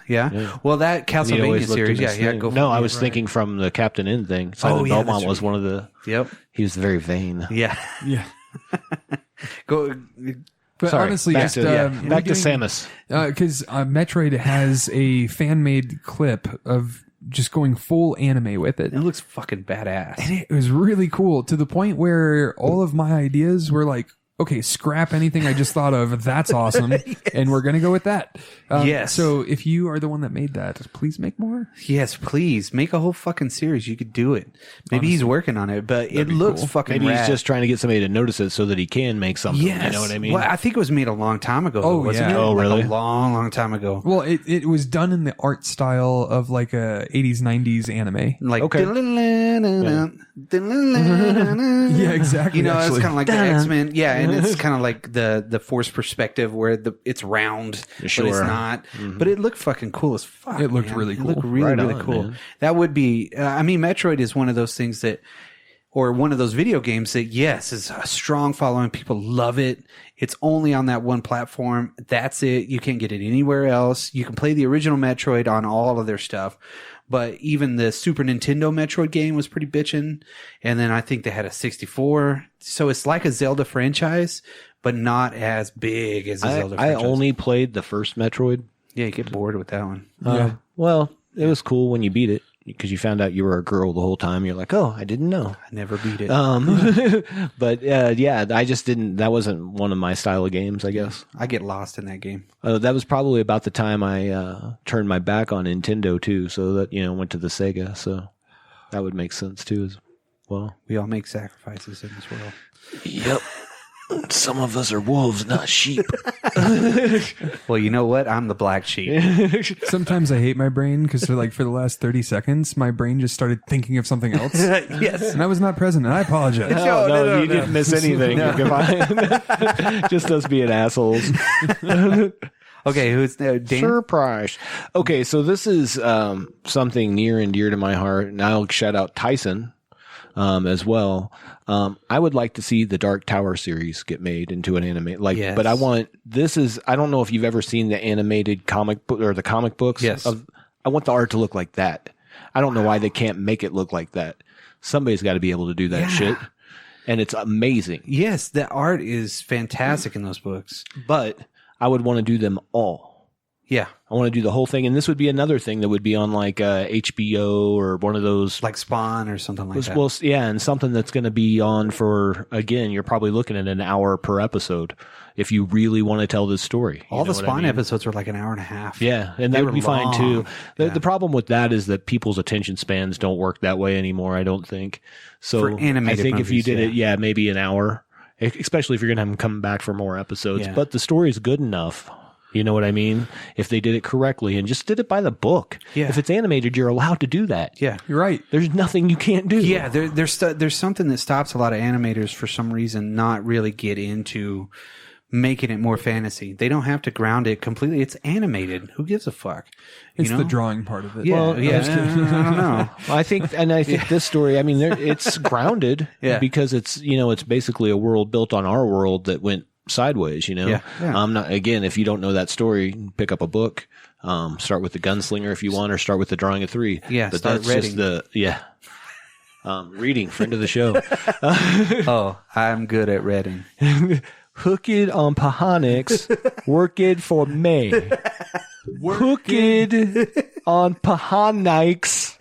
Well, that And he always Castlevania looked in series. his Yeah. thing. Go for No, it. I was thinking from the Captain N thing. Simon yeah, Belmont that's was one of the. Yep. He was very vain. Yeah. Yeah. Go. But Sorry, honestly, back just to, back to Samus. Because Metroid has a fan-made clip of just going full anime with it. It looks fucking badass. And it was really cool to the point where all of my ideas were like, okay, scrap anything I just thought of. That's awesome. And we're going to go with that. Yes. So if you are the one that made that, please make more. Yes, please make a whole fucking series. You could do it. Maybe he's working on it, but it looks fucking Maybe rad. he's just trying to get somebody to notice it so that he can make something. Yes. You know what I mean? Well, I think it was made a long time ago. Oh, wasn't yeah. it? Oh, Like really? a long time ago. Well, it was done in the art style of like a 80s, 90s anime. Like Okay. Yeah, exactly. You know, it's actually. kind of like the X-Men. Yeah, and it's kind of like the forced perspective where it's round, but it's Sure. not. But it looked fucking cool as fuck. It looked man. really It cool. looked really, Right really on, cool. man. That would be, I mean, Metroid is one of those things that, or one of those video games that, yes, is a strong following. People love it. It's only on that one platform. That's it. You can't get it anywhere else. You can play the original Metroid on all of their stuff. But even the Super Nintendo Metroid game was pretty bitchin'. And then I think they had a 64. So it's like a Zelda franchise, but not as big as a Zelda I franchise. only played the first Metroid. Yeah, you get bored with that one. Well, it was cool when you beat it because you found out you were a girl the whole time. You're like, oh, I didn't know. I never beat it. But yeah, I just didn't. That wasn't one of my style of games, I guess. I get lost in that game. That was probably about the time I turned my back on Nintendo too, so that went to the Sega. So that would make sense too as well. We all make sacrifices in this world. Yep. Some of us are wolves, not sheep. Well, you know what? I'm the black sheep. Sometimes I hate my brain because for the last 30 seconds, my brain just started thinking of something else. Yes. And I was not present, and I apologize. No, you didn't miss anything. You're fine. Just us being assholes. Okay, who's Dan? Surprise. Okay, so this is something near and dear to my heart, and I'll shout out Tyson as well. I would like to see the Dark Tower series get made into an anime. Yes. But I don't know if you've ever seen the animated comic book or the comic books. Yes. I want the art to look like that. I don't know why they can't make it look like that. Somebody's got to be able to do that shit. And it's amazing. Yes, the art is fantastic in those books. But I would want to do them all. Yeah. I want to do the whole thing. And this would be another thing that would be on like HBO or one of those. Like Spawn or something like that. Well, yeah, and something that's going to be on for, again, you're probably looking at an hour per episode if you really want to tell this story. All the Spawn episodes were like an hour and a half. Yeah, and They that were would be fine too. long. The problem with that is that people's attention spans don't work that way anymore, I don't think. So For animated I think if you movies, did it, yeah. maybe an hour, especially if you're going to have them come back for more episodes. Yeah. But the story's good enough. You know what I mean? If they did it correctly and just did it by the book. Yeah. If it's animated, you're allowed to do that. Yeah. You're right. There's nothing you can't do. Yeah, there's something that stops a lot of animators for some reason not really get into making it more fantasy. They don't have to ground it completely. It's animated. Who gives a fuck? It's the drawing part of it. Yeah, Well, yeah. I don't know. I think this story, I mean, it's grounded Yeah. because it's, it's basically a world built on our world that went sideways, Yeah. I'm not, again, if you don't know that story, pick up a book, start with the Gunslinger if you want, or start with the Drawing of Three. Yeah, But start that's just reading, friend of the show. Oh, I'm good at reading. Hook it on Pahonix, work it for me. Hook it on Pahonix,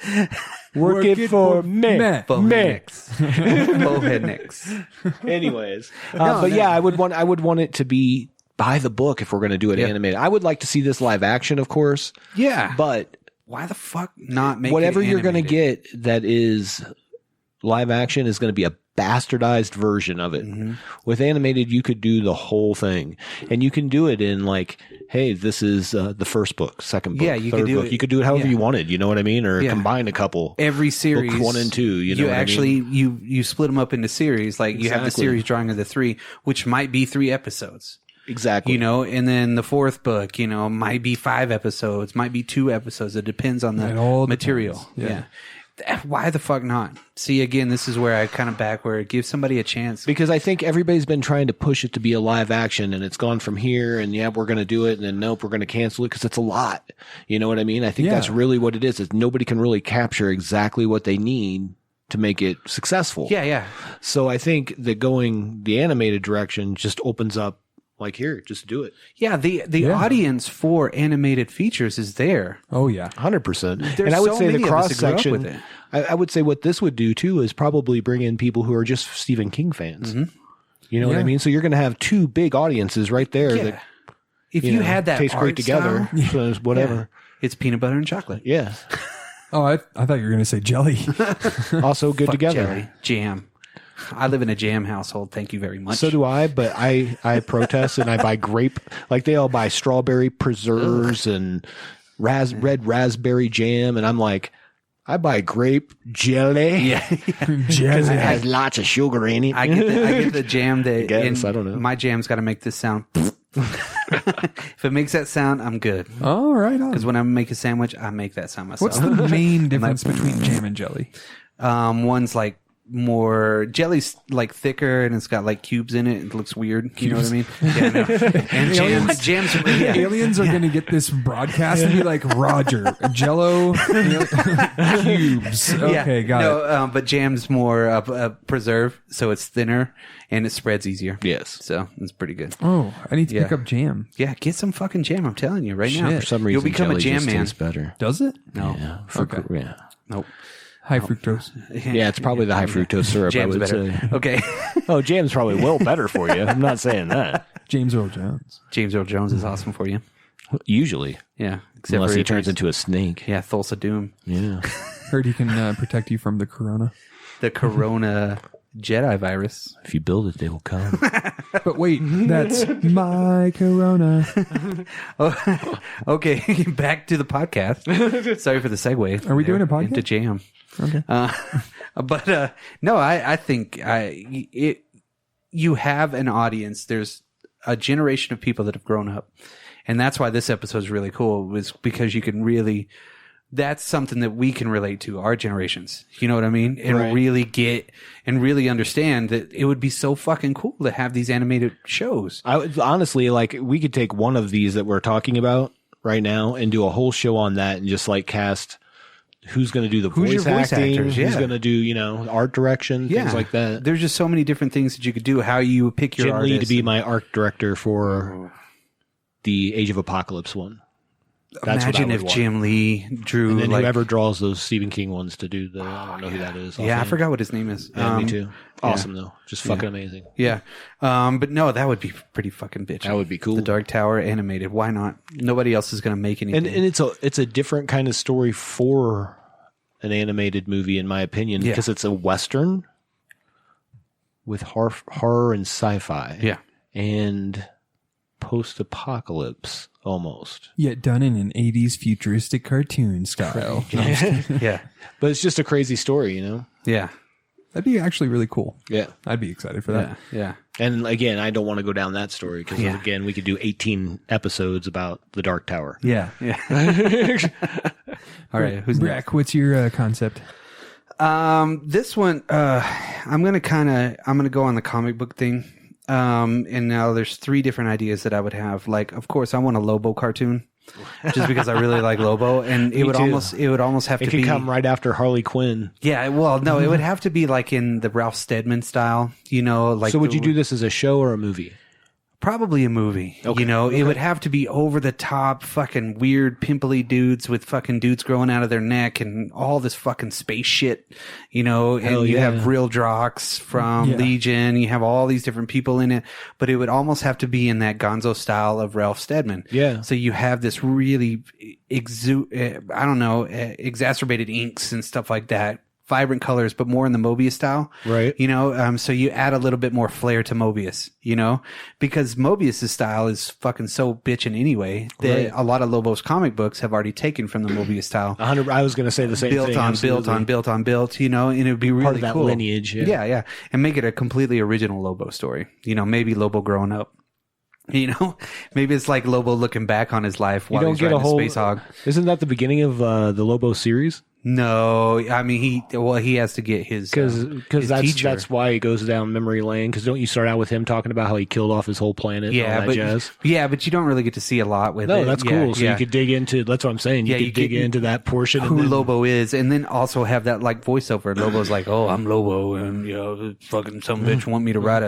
work it for me. Bohenix. Bohenix. Anyways, but yeah, I would want it to be by the book if we're going to do it animated. I would like to see this live action, of course. Yeah. But Why the fuck not make whatever it you're going to animated? get that is live action is going to be a bastardized version of it. Mm-hmm. With animated, you could do the whole thing, and you can do it in like, hey, this is the first book, second book, Yeah, you could third do book. it- You could do it however yeah. you wanted. You know what I mean? Or Yeah. combine a couple. Every series, Book 1 and 2. You know what I actually mean? you split them up into series. Like you have the Exactly. series Drawing of the Three, which might be 3 episodes. Exactly. And then the fourth book, might be 5 episodes, might be 2 episodes. It depends on It the all material. depends. Yeah. Why the fuck not? See, again, this is where I kind of back where it gives somebody a chance. Because I think everybody's been trying to push it to be a live action, and it's gone from here, and yeah, we're going to do it, and then nope, we're going to cancel it because it's a lot. You know what I mean? I think Yeah. that's really what it is nobody can really capture exactly what they need to make it successful. Yeah, yeah. So I think that going the animated direction just opens up, like, here, just do it. Yeah, the audience for animated features is there. Oh yeah. 100%. There's And I would so say the many of us cross that grew up section, with it. I would say what this would do too is probably bring in people who are just Stephen King fans. Mm-hmm. You know what I Yeah. mean? So you're going to have 2 big audiences right there that If you had that taste great art together. style, So it's whatever. yeah, it's peanut butter and chocolate. Yeah. Oh, I thought you were going to say jelly. Also good Fuck together. jelly. Jam. I live in a jam household. Thank you very much. So do I, but I protest and I buy grape. Like they all buy strawberry preserves and red raspberry jam, and I'm like, I buy grape jelly. Yeah, Because it has lots of sugar in it. I get the jam that. guess, and I don't know. My jam's got to make this sound. If it makes that sound, I'm good. Oh, right on. Because when I make a sandwich, I make that sound myself. What's the main difference between jam and jelly? One's like more jelly's like thicker and it's got like cubes in it. It looks weird. You know what I mean? Yeah, no. And jams. Yeah. Aliens are going to get this broadcast and be like, Roger, Jello, cubes. Okay, got it. But jam's more preserve, so it's thinner and it spreads easier. Yes. So it's pretty good. Oh, I need to pick Yeah. up jam. Yeah, get some fucking jam. I'm telling you right now. Shit. For some reason, you'll become a jelly jam just man. tastes better. Does it? No, Yeah. Okay. Yeah. nope. High fructose. Yeah, it's probably the high fructose syrup, Jam's I would better. say. Okay. Oh, jam's probably well better for you. I'm not saying that. James Earl Jones. James Earl Jones is awesome for you. Usually. Yeah, except Unless for he if turns he's- into a snake. yeah, Thulsa Doom, Yeah. Heard he can protect you from the corona. the Corona Jedi virus. If you build it, they will come. But wait, that's my corona. Okay, back to the podcast. Sorry for the segue. Are we doing a podcast? Into jam? Okay. But no, I think you have an audience. There's a generation of people that have grown up, and that's why this episode is really cool. Was because you can really. That's something that we can relate to, our generations. You know what I mean? And Right. really get and really understand that it would be so fucking cool to have these animated shows. I would honestly, like, we could take one of these that we're talking about right now and do a whole show on that and just like cast who's going to do the Who's your voice voice acting, actors, who's yeah. going to do, art direction, things like that. There's just so many different things that you could do. How you pick your Jim Lee to artists be and- my art director for the Age of Apocalypse one. That's what I Imagine would if want. Jim Lee drew And then like, whoever draws those Stephen King ones to do the, I don't know who that is. yeah, I offhand. forgot what his name is. Yeah, me too. Awesome though. Just fucking amazing. Yeah. But no, that would be pretty fucking bitchy. That would be cool. The Dark Tower animated. Why not? Nobody else is going to make anything. And it's a different kind of story for an animated movie, in my opinion, Yeah. because it's a Western with horror and sci-fi. Yeah. And post-apocalypse almost. Yet done in an 80s futuristic cartoon style. Yeah. But it's just a crazy story, you know? Yeah. That'd be actually really cool. Yeah. I'd be excited for that. Yeah. And again, I don't want to go down that story because, Yeah. again, we could do 18 episodes about the Dark Tower. Yeah. Yeah. All right. Who's next? Brack, what's your concept? This one, I'm going to go on the comic book thing. And now there's 3 different ideas that I would have. Like, of course, I want a Lobo cartoon just because I really like Lobo, and it would too. almost have It to could be come right after Harley Quinn. Yeah, well, no, it would have to be like in the Ralph Steadman style, you know, like So would you do this as a show or a movie? probably a movie. Okay. You know, it would have to be over the top fucking weird pimply dudes with fucking dudes growing out of their neck and all this fucking space shit, you know, Hell and you yeah. have real Drox from Yeah. Legion, you have all these different people in it, but it would almost have to be in that gonzo style of Ralph Steadman. Yeah. So you have this really exacerbated inks and stuff like that. Vibrant colors, but more in the Mobius style. Right. You know, so you add a little bit more flair to Mobius, you know, because Mobius's style is fucking so bitchin' anyway that Right. a lot of Lobo's comic books have already taken from the Mobius style. 100. I was going to say the same Built thing. on, absolutely. built on, built on, built, you know, and it would be really Part of that cool. lineage. Yeah. Yeah, yeah. And make it a completely original Lobo story. You know, maybe Lobo growing up. You know, maybe it's like Lobo looking back on his life You while don't he's get a riding whole. Space Hog. Isn't that the beginning of the Lobo series? No, I mean he has to get his Because that's why he goes down memory lane. Because don't you start out with him talking about how he killed off his whole planet? and all that jazz? but you don't really get to see a lot with it. No, that's Yeah, cool. So yeah. you could dig into. That's what I'm saying. You Yeah, could you dig could- into that portion. who and then, Lobo is, and then also have that like voiceover. Lobo's like, "Oh, I'm Lobo, and you know, fucking some bitch want me to write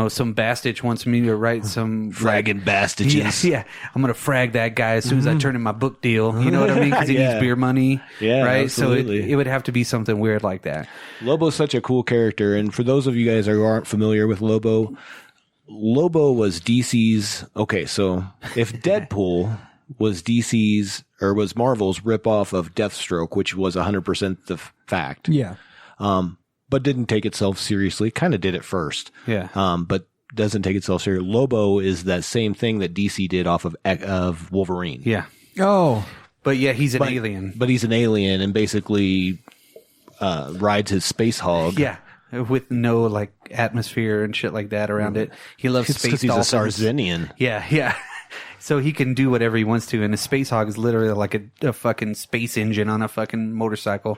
some bastard wants me to write some fragging bastages. Yeah, I'm gonna frag that guy as soon as I turn in my book deal. You know what I mean? Because he Yeah. needs beer money. Yeah, right. absolutely. So it would have to be something weird like that. Lobo's such a cool character, and for those of you guys who aren't familiar with Lobo, Lobo was DC's. Okay, so if Deadpool was DC's or was Marvel's ripoff of Deathstroke, which was 100% the fact, Yeah. but didn't take itself seriously, kind of did at first, Yeah. but doesn't take itself seriously. Lobo is that same thing that DC did off of Wolverine. Yeah. Oh, But yeah, he's an alien. But he's an alien and basically rides his space hog. Yeah. With no like atmosphere and shit like that around it. He loves It's space because he's dolphins. a Sarzinian. Yeah, yeah. So he can do whatever he wants to, and a space hog is literally like a fucking space engine on a fucking motorcycle.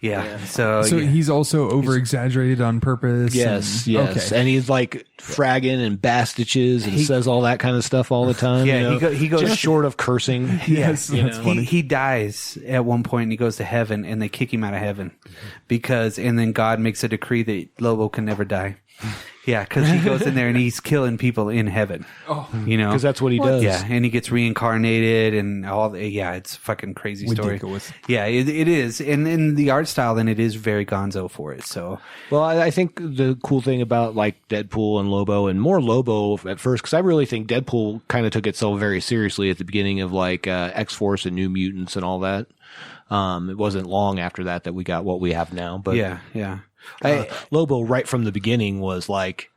Yeah. So so yeah. he's also over exaggerated on purpose. Yes, and- yes. Okay. And he's like fragging and bastages and says all that kind of stuff all the time. Yeah, you know? he goes- just short of cursing. Yes, you that's know. funny. He dies at one point and he goes to heaven and they kick him out of heaven and then God makes a decree that Lobo can never die. Yeah, because he goes in there and he's killing people in heaven. Oh, you know, Because that's what he does. Yeah, and he gets reincarnated and all. Yeah, it's a fucking crazy story. Ridiculous. Yeah, it is, and in the art style, then it is very gonzo for it. So Well, I think the cool thing about like Deadpool and Lobo, and more Lobo at first, because I really think Deadpool kind of took itself very seriously at the beginning of like X-Force and New Mutants and all that. It wasn't long after that we got what we have now. But yeah. Lobo right from the beginning was like,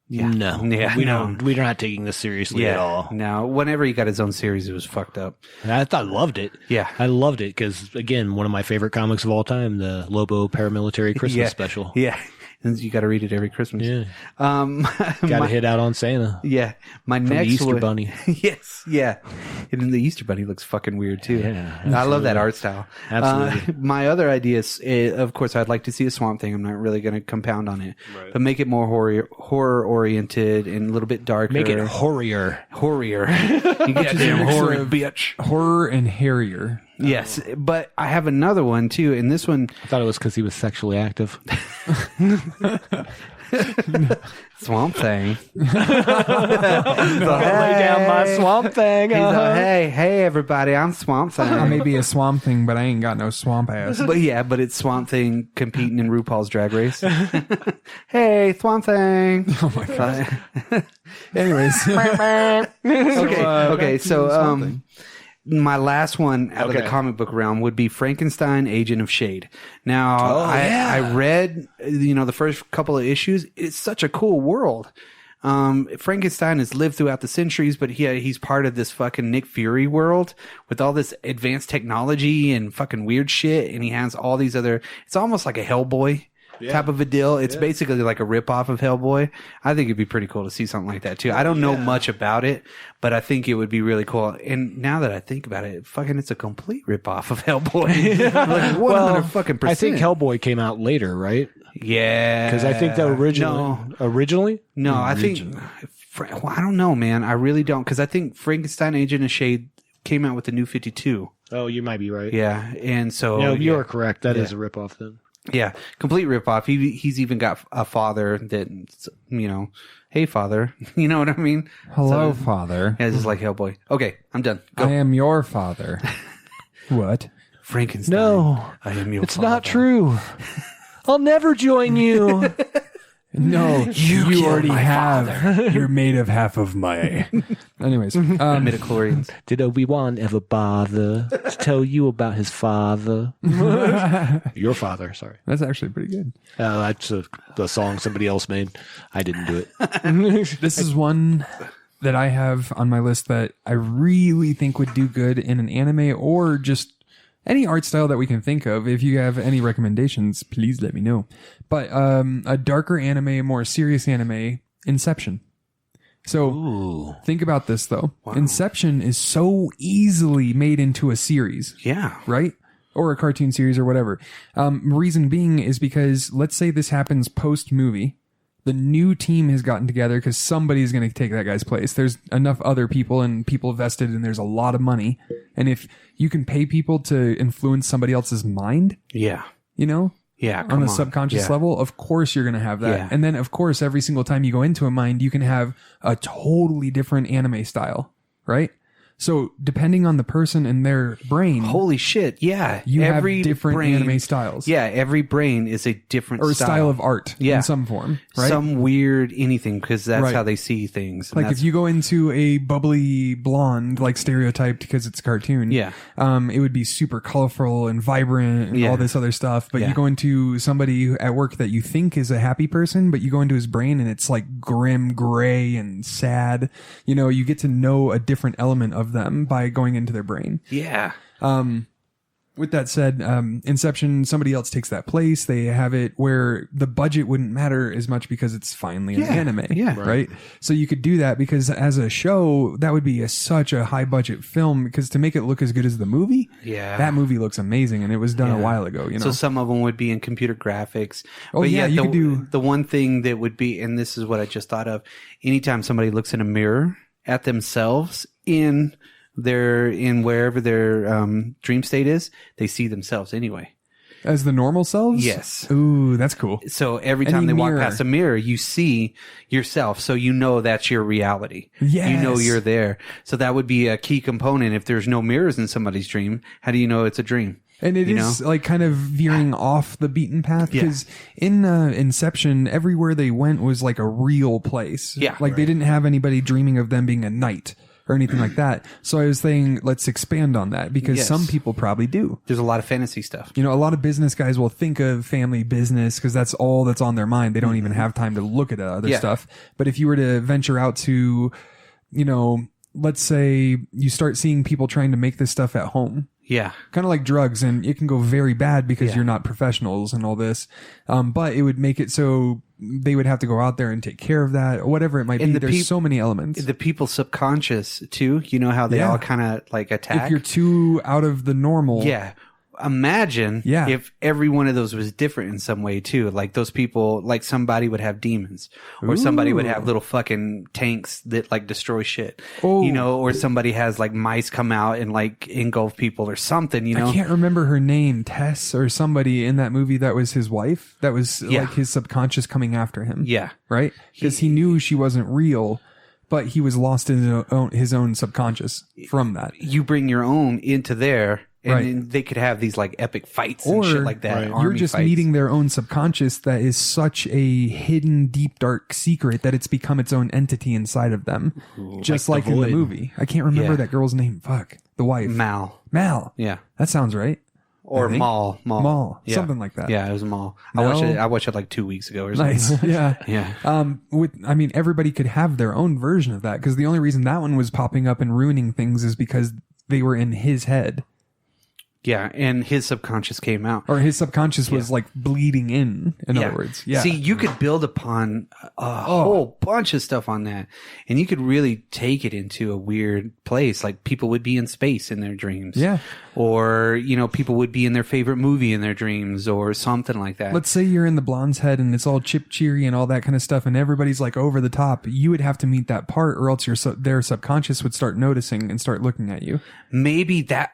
no, Yeah, we're not taking this seriously at all. No, whenever he got his own series, it was fucked up. And I loved it. Yeah. I loved it because, again, one of my favorite comics of all time, the Lobo Paramilitary Christmas special. Yeah, and you got to read it every Christmas. Yeah. Got Got to hit out on Santa. Yeah, my the next Easter one- Bunny. Yes, yeah, and then the Easter Bunny looks fucking weird too. Yeah, I love that art style. Absolutely. My other idea is, of course, I'd like to see a Swamp Thing. I'm not really going to compound on it, but make it more horror oriented and a little bit darker. Make it horrier. horror. You get damn mix horror, of- bitch. Horror and Harrier. Yes, but I have another one too, and this one. I thought it was because he was sexually active. Swamp Thing. Lay down my swamp thing. He's like, hey, everybody, I'm Swamp Thing. I may be a swamp thing, but I ain't got no swamp ass. But it's Swamp Thing competing in RuPaul's Drag Race. Hey, Swamp Thing. Oh my god. Anyways, Okay. So, my last one out of the comic book realm would be Frankenstein, Agent of Shade. Now, I read, the first couple of issues. It's such a cool world. Frankenstein has lived throughout the centuries, but he's part of this fucking Nick Fury world with all this advanced technology and fucking weird shit. And he has all these other, it's almost like a Hellboy type of a deal. It's basically like a ripoff of Hellboy. I think it'd be pretty cool to see something like that too. I don't know much about it, but I think it would be really cool. And now that I think about it, it's a complete ripoff of Hellboy. Like 100%. I think Hellboy came out later, right? Yeah. Because I think that originally? No, I think, I don't know, man. I really don't. Because I think Frankenstein, Agent of Shade came out with the New 52. Oh, you might be right. Yeah. And so. No, you're correct. That is a ripoff then. Yeah, complete ripoff. He's even got a father that, hey, father. You know what I mean? hello, father. Yeah, it's just like Hellboy. Okay, I'm done. Go. I am your father. What? Frankenstein. No, I am your it's father. not true. I'll never join you. No, you already my have. You're made of half of my. Anyways, Midichlorians. Did Obi-Wan ever bother to tell you about his father? Your father, sorry. that's actually pretty good. That's the song somebody else made. I didn't do it. This is one that I have on my list that I really think would do good in an anime or just any art style that we can think of. If you have any recommendations, please let me know. But a darker anime, a more serious anime, Inception. So think about this, though. Wow. Inception is so easily made into a series. Yeah. Right? Or a cartoon series or whatever. Reason being is because let's say this happens post-movie. The new team has gotten together because somebody's going to take that guy's place. There's enough other people and people vested, and there's a lot of money. And if you can pay people to influence somebody else's mind, Yeah. Yeah. on a subconscious level, of course you're going to have that. Yeah. And then, of course, every single time you go into a mind, you can have a totally different anime style, right? So depending on the person and their brain, Holy shit. Yeah. you every have different brain, anime styles. Yeah. Every brain is a different Or a style of art in some form, right? Some weird anything because that's Right. how they see things. Like if you go into a bubbly blonde, like stereotyped because it's a cartoon, Yeah. it would be super colorful and vibrant and Yeah. all this other stuff. But Yeah. you go into somebody at work that you think is a happy person, but you go into his brain and it's like grim, gray, and sad. You get to know a different element of them by going into their brain. Yeah. With that said, Inception, somebody else takes that place. They have it where the budget wouldn't matter as much because it's finally an anime. Yeah. Right. So you could do that because as a show, that would be such a high budget film because to make it look as good as the movie, that movie looks amazing and it was done a while ago, So some of them would be in computer graphics. Oh, But yeah, yet you could do- the one thing that would be, and this is what I just thought of, anytime somebody looks in a mirror at themselves in wherever their dream state is, they see themselves anyway. As the normal selves? Yes. Ooh, that's cool. So every Any time they walk mirror. past a mirror, you see yourself. So that's your reality. Yes. You're there. So that would be a key component. If there's no mirrors in somebody's dream, how do you know it's a dream? And it is like kind of veering off the beaten path because in Inception, everywhere they went was like a real place. Yeah. Like they didn't have anybody dreaming of them being a knight or anything like that. So I was saying, let's expand on that because some people probably do. There's a lot of fantasy stuff. A lot of business guys will think of family business because that's all that's on their mind. They don't even have time to look at other stuff. But if you were to venture out to, let's say you start seeing people trying to make this stuff at home. Yeah. Kind of like drugs, and it can go very bad because you're not professionals and all this. But it would make it so they would have to go out there and take care of that or whatever it might be. There's so many elements. The people's subconscious too. You know how they all kind of like attack. If you're too out of the normal. Yeah. imagine Yeah. if every one of those was different in some way too. Like those people, like somebody would have demons, or somebody would have little fucking tanks that like destroy shit, Oh. you know, or somebody has like mice come out and like engulf people or something, you know. I can't remember her name, Tess or somebody in that movie that was his wife. That was Yeah. like his subconscious coming after him. Yeah. Right? Because he knew she wasn't real, but he was lost in his own subconscious from that. You bring your own into there, and Right. then they could have these like epic fights and Or shit like that. Right. army you're just fights. meeting their own subconscious that is such a hidden, deep, dark secret that it's become its own entity inside of them. Just like like, the in the Void. movie. I can't remember Yeah. that girl's name. Fuck. The wife. Mal. Mal. Yeah. That sounds right. Or I think. Maul. Mall. Yeah. Something like that. Yeah, it was Maul. Mel? I watched it like 2 weeks ago or something. Nice. Yeah. Yeah. I mean, everybody could have their own version of that because the only reason that one was popping up and ruining things is because they were in his head, Yeah, and his subconscious came out. or his subconscious was like bleeding in other words. Yeah. See, you could build upon a whole bunch of stuff on that, and you could really take it into a weird place. Like people would be in space in their dreams. Yeah. Or, you know, people would be in their favorite movie in their dreams or something like that. Let's say you're in the blonde's head and it's all chip cheery and all that kind of stuff, and everybody's like over the top. You would have to meet that part, or else their subconscious would start noticing and start looking at you. Maybe that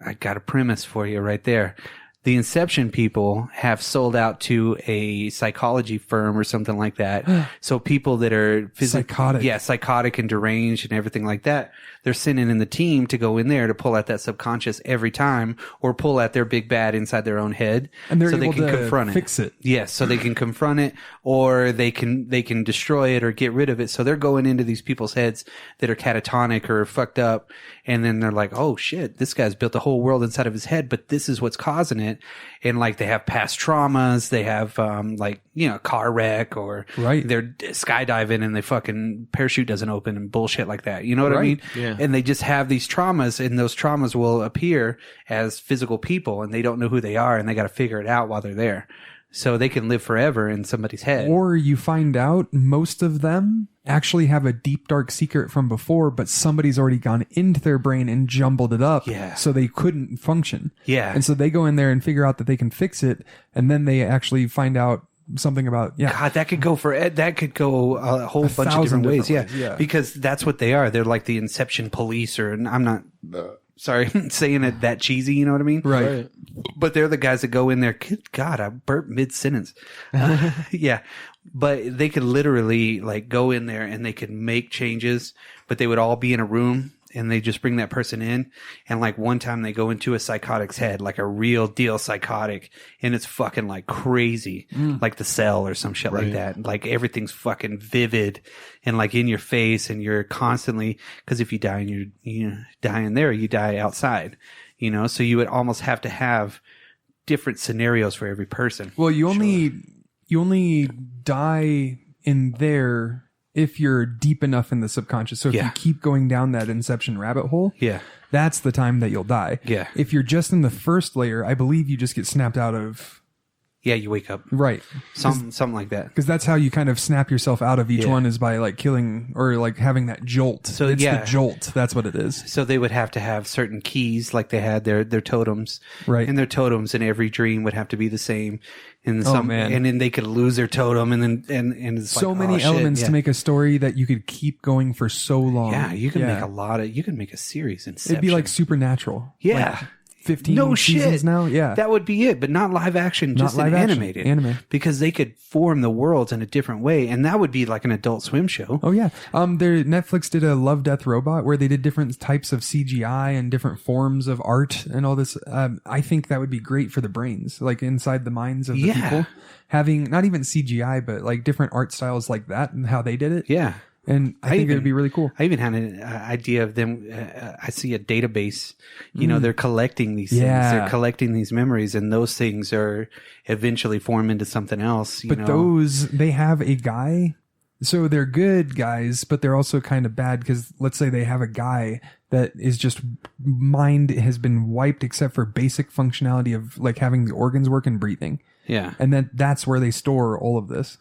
I got a premise for you right there. The Inception people have sold out to a psychology firm or something like that. So people that are Psychotic. yeah, psychotic and deranged and everything like that, they're sending in the team to go in there to pull out that subconscious every time, or pull out their big bad inside their own head, And they're so they able can to confront fix it. Yes, so they can confront it, or they can destroy it or get rid of it. So they're going into these people's heads that are catatonic or fucked up, and then they're like, "Oh shit, this guy's built a whole world inside of his head, but this is what's causing it." And like they have past traumas, they have like, you know, car wreck, or Right. they're skydiving and they fucking parachute doesn't open and bullshit like that. You know what I Right. mean? Yeah. And they just have these traumas, and those traumas will appear as physical people, and they don't know who they are, and they got to figure it out while they're there. So they can live forever in somebody's head. Or you find out most of them actually have a deep, dark secret from before, but somebody's already gone into their brain and jumbled it up. Yeah. So they couldn't function. Yeah. And so they go in there and figure out that they can fix it. And then they actually find out something about, yeah. God, that could go a whole bunch of thousand different ways. different ways, yeah. Because that's what they are. They're like the Inception police, or, and I'm not, sorry, saying it that cheesy, you know what I mean? Right. But they're the guys that go in there. Good God, I burped mid-sentence. Yeah. But they could literally like go in there and they could make changes, but they would all be in a room, and they just bring that person in. And like one time they go into a psychotic's head, like a real deal psychotic, and it's fucking like crazy, like The Cell or some shit like that. Like everything's fucking vivid and like in your face, and you're constantly, because if you die and you die in there, you die outside, you know? So you would almost have to have different scenarios for every person. Well, you only die in there if you're deep enough in the subconscious. So if Yeah. you keep going down that Inception rabbit hole, Yeah. that's the time that you'll die. Yeah. If you're just in the first layer, I believe you just get snapped out of. Yeah, you wake up. Right. Something like that. Because that's how you kind of snap yourself out of each Yeah. one, is by like killing or like having that jolt. So, it's yeah. the jolt. That's what it is. So they would have to have certain keys, like they had their totems, Right. And their totems in every dream would have to be the same. And Oh, man. and then they could lose their totem, and then and it's So like, many oh, shit, elements yeah. to make a story that you could keep going for so long. Yeah, you can make a series. Inception. It'd be like Supernatural. Yeah. Like 15 no seasons shit. now. Yeah. That would be it, but not live action, just live an action, animated. anime. Because they could form the worlds in a different way, and that would be like an Adult Swim show. Oh yeah. Netflix did a Love, Death, Robot where they did different types of CGI and different forms of art and all this. I think that would be great for the brains, like inside the minds of the Yeah. people, having not even CGI, but like different art styles like that and how they did it. Yeah. And I think it would be really cool. I even had an idea of them. I see a database. You know, they're collecting these things. Yeah. They're collecting these memories, and those things are eventually form into something else. You But know? those, they have a guy. So they're good guys, but they're also kind of bad because let's say they have a guy that is just mind has been wiped except for basic functionality of like having the organs work and breathing. Yeah. And then that's where they store all of this.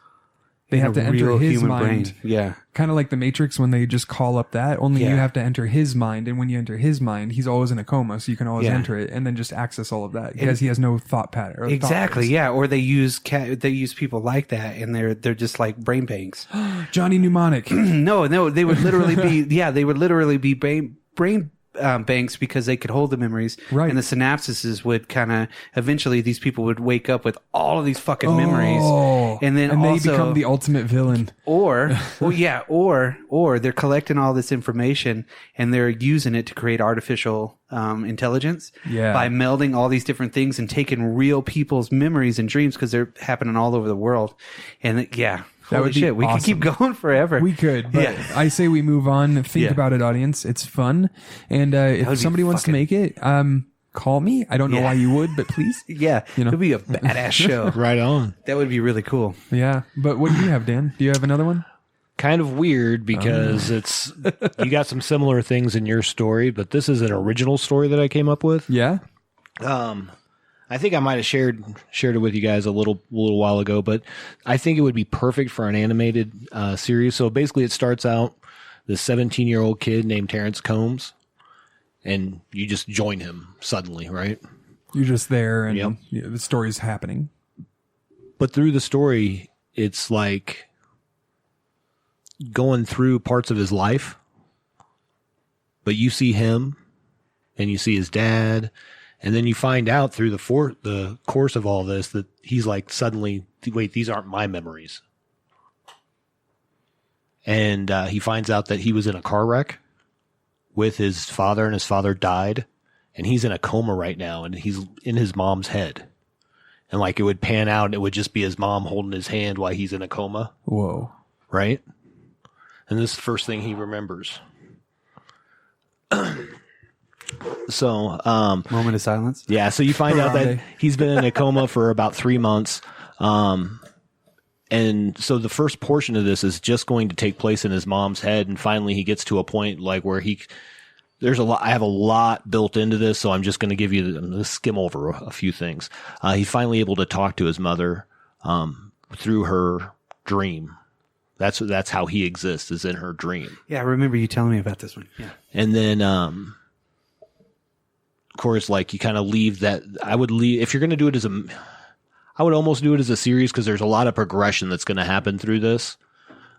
They have to enter real his human mind. brain. Yeah. Kind of like the Matrix when they just call up that. Only Yeah. you have to enter his mind, and when you enter his mind, he's always in a coma, so you can always Yeah. enter it and then just access all of that because he has no thought pattern. Or Exactly. thought Yeah. Or they use people like that, and they're just like brain banks. Johnny Mnemonic. No, they would literally be brain banks because they could hold the memories, Right. and the synapses would kind of eventually these people would wake up with all of these fucking memories, and then they also, become the ultimate villain. or they're collecting all this information and they're using it to create artificial intelligence Yeah. by melding all these different things and taking real people's memories and dreams because they're happening all over the world, and That holy would be shit, we could keep going forever. We could, but Yeah. I say we move on. Think Yeah. about it, audience. It's fun, and would if be somebody wants to fucking- make it, call me. I don't know Yeah. why you would, but please. Yeah, You know. it'd be a badass show. Right on. That would be really cool. Yeah, but what do you have, Dan? Do you have another one? Kind of weird because it's you got some similar things in your story, but this is an original story that I came up with. Yeah. I think I might have shared it with you guys a little while ago, but I think it would be perfect for an animated series. So basically, it starts out this 17-year-old kid named Terrence Combs, and you just join him suddenly, right? You're just there, and Yep. the story's happening. But through the story, it's like going through parts of his life, but you see him, and you see his dad. And then you find out through the course of all this that he's like suddenly, wait, these aren't my memories. And he finds out that he was in a car wreck with his father, and his father died, and he's in a coma right now, and he's in his mom's head. And like it would pan out, and it would just be his mom holding his hand while he's in a coma, Whoa. right? And this is the first thing he remembers. So, Moment of silence. yeah, so you find out that Grande. he's been in a coma for about 3 months. And so the first portion of this is just going to take place in his mom's head. And finally he gets to a point like where I have a lot built into this. So I'm just going to I'm going to skim over a few things. He's finally able to talk to his mother, through her dream. That's how he exists, is in her dream. Yeah, I remember you telling me about this one. Yeah. And then, of course, like you kind of leave that. I would leave if you're going to do it I would almost do it as a series because there's a lot of progression that's going to happen through this.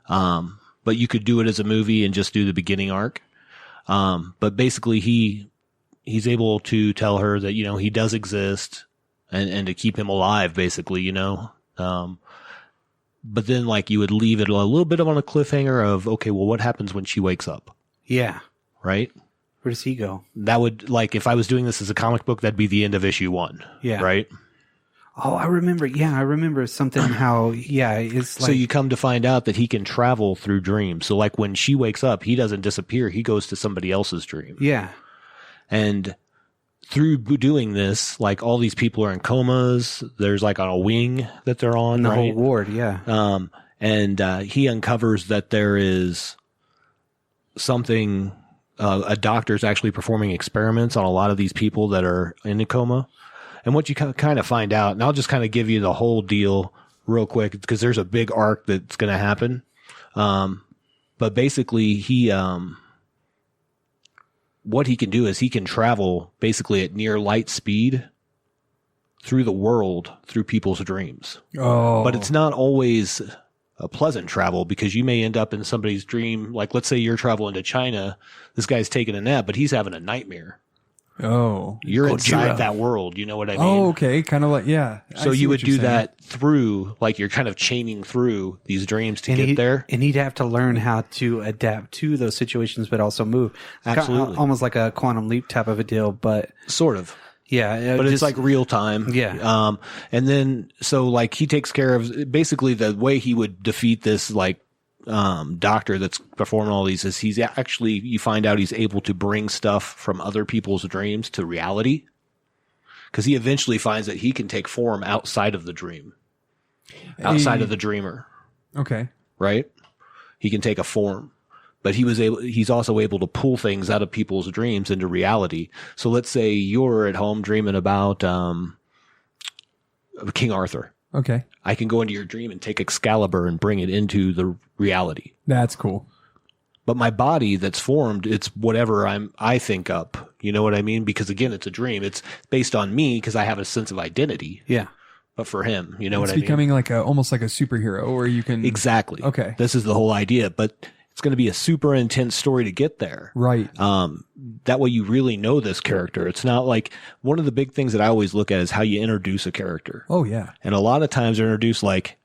But you could do it as a movie and just do the beginning arc. But basically, he's able to tell her that he does exist and to keep him alive, basically, But then, like you would leave it a little bit on a cliffhanger of okay, well, what happens when she wakes up, Yeah. right? Where does he go? That would, like, if I was doing this as a comic book, that'd be the end of issue 1. Yeah. Right? Oh, I remember. Yeah, I remember something how, it's like. So you come to find out that he can travel through dreams. So, like, when she wakes up, he doesn't disappear. He goes to somebody else's dream. Yeah. And through doing this, like, all these people are in comas. There's, like, on a wing that they're on, In the right? whole ward, yeah. And he uncovers that there is something... a doctor's actually performing experiments on a lot of these people that are in a coma. And what you kind of find out, and I'll just kind of give you the whole deal real quick because there's a big arc that's going to happen. But basically what he can do is he can travel basically at near light speed through the world, through people's dreams. Oh. But it's not always a pleasant travel because you may end up in somebody's dream. Like, let's say you're traveling to China. This guy's taking a nap, but he's having a nightmare. Oh. You're inside Gojira. that world. You know what I mean? Oh, okay. Kind of like, yeah. I So see you what would you're do saying. that through, like you're kind of chaining through these dreams to get he'd, there. And he'd have to learn how to adapt to those situations, but also move. Absolutely. Almost like a quantum leap type of a deal, but Sort of. yeah. But it's like real time. Yeah. And then, so like he takes care of basically the way he would defeat this, like, doctor that's performing all these is he's actually, you find out he's able to bring stuff from other people's dreams to reality. Cause he eventually finds that he can take form outside of the dream, outside of the dreamer. Okay. Right? He can take a form, but he's also able to pull things out of people's dreams into reality. So let's say you're at home dreaming about, King Arthur, Okay. I can go into your dream and take Excalibur and bring it into the reality. That's cool. But my body that's formed, it's whatever I think up. You know what I mean? Because again, it's a dream. It's based on me because I have a sense of identity. Yeah. But for him, you know It's what I mean? becoming like almost like a superhero where you can. Exactly. Okay. This is the whole idea, but it's going to be a super intense story to get there. Right. That way you really know this character. It's not like one of the big things that I always look at is how you introduce a character. Oh, yeah. And a lot of times they're introduced like,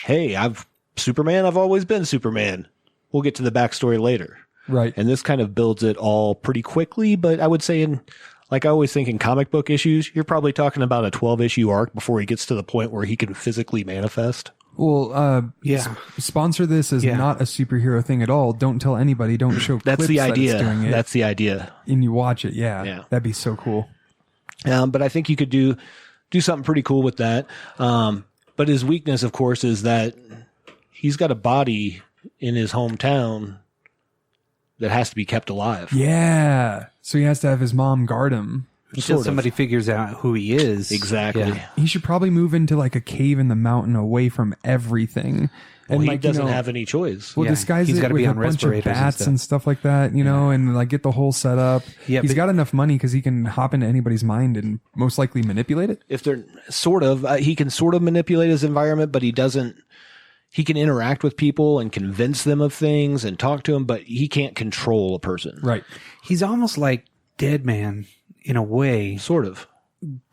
hey, I've always been Superman. We'll get to the backstory later. Right. And this kind of builds it all pretty quickly. But I would say I always think in comic book issues, you're probably talking about a 12-issue arc before he gets to the point where he can physically manifest. Well, Yeah. sponsor this as not a superhero thing at all. Don't tell anybody. Don't show That's clips the that idea. it's doing it. That's the idea. And you watch it. Yeah. Yeah. That'd be so cool. But I think you could do something pretty cool with that. But his weakness, of course, is that he's got a body in his hometown that has to be kept alive. Yeah. So he has to have his mom guard him. Until Sort of. somebody figures out who he is. Exactly. Yeah. He should probably move into like a cave in the mountain away from everything. Well, And he like, doesn't you know, have any choice. Well, Yeah, disguise he's it gotta with be a on bunch of respirators and bats stuff. and stuff like that, you know, and like get the whole setup. Yeah, He's but- got enough money because he can hop into anybody's mind and most likely manipulate it. If they're he can sort of manipulate his environment, but he can interact with people and convince them of things and talk to them, but he can't control a person. Right. He's almost like Dead Man in a way, Sort of.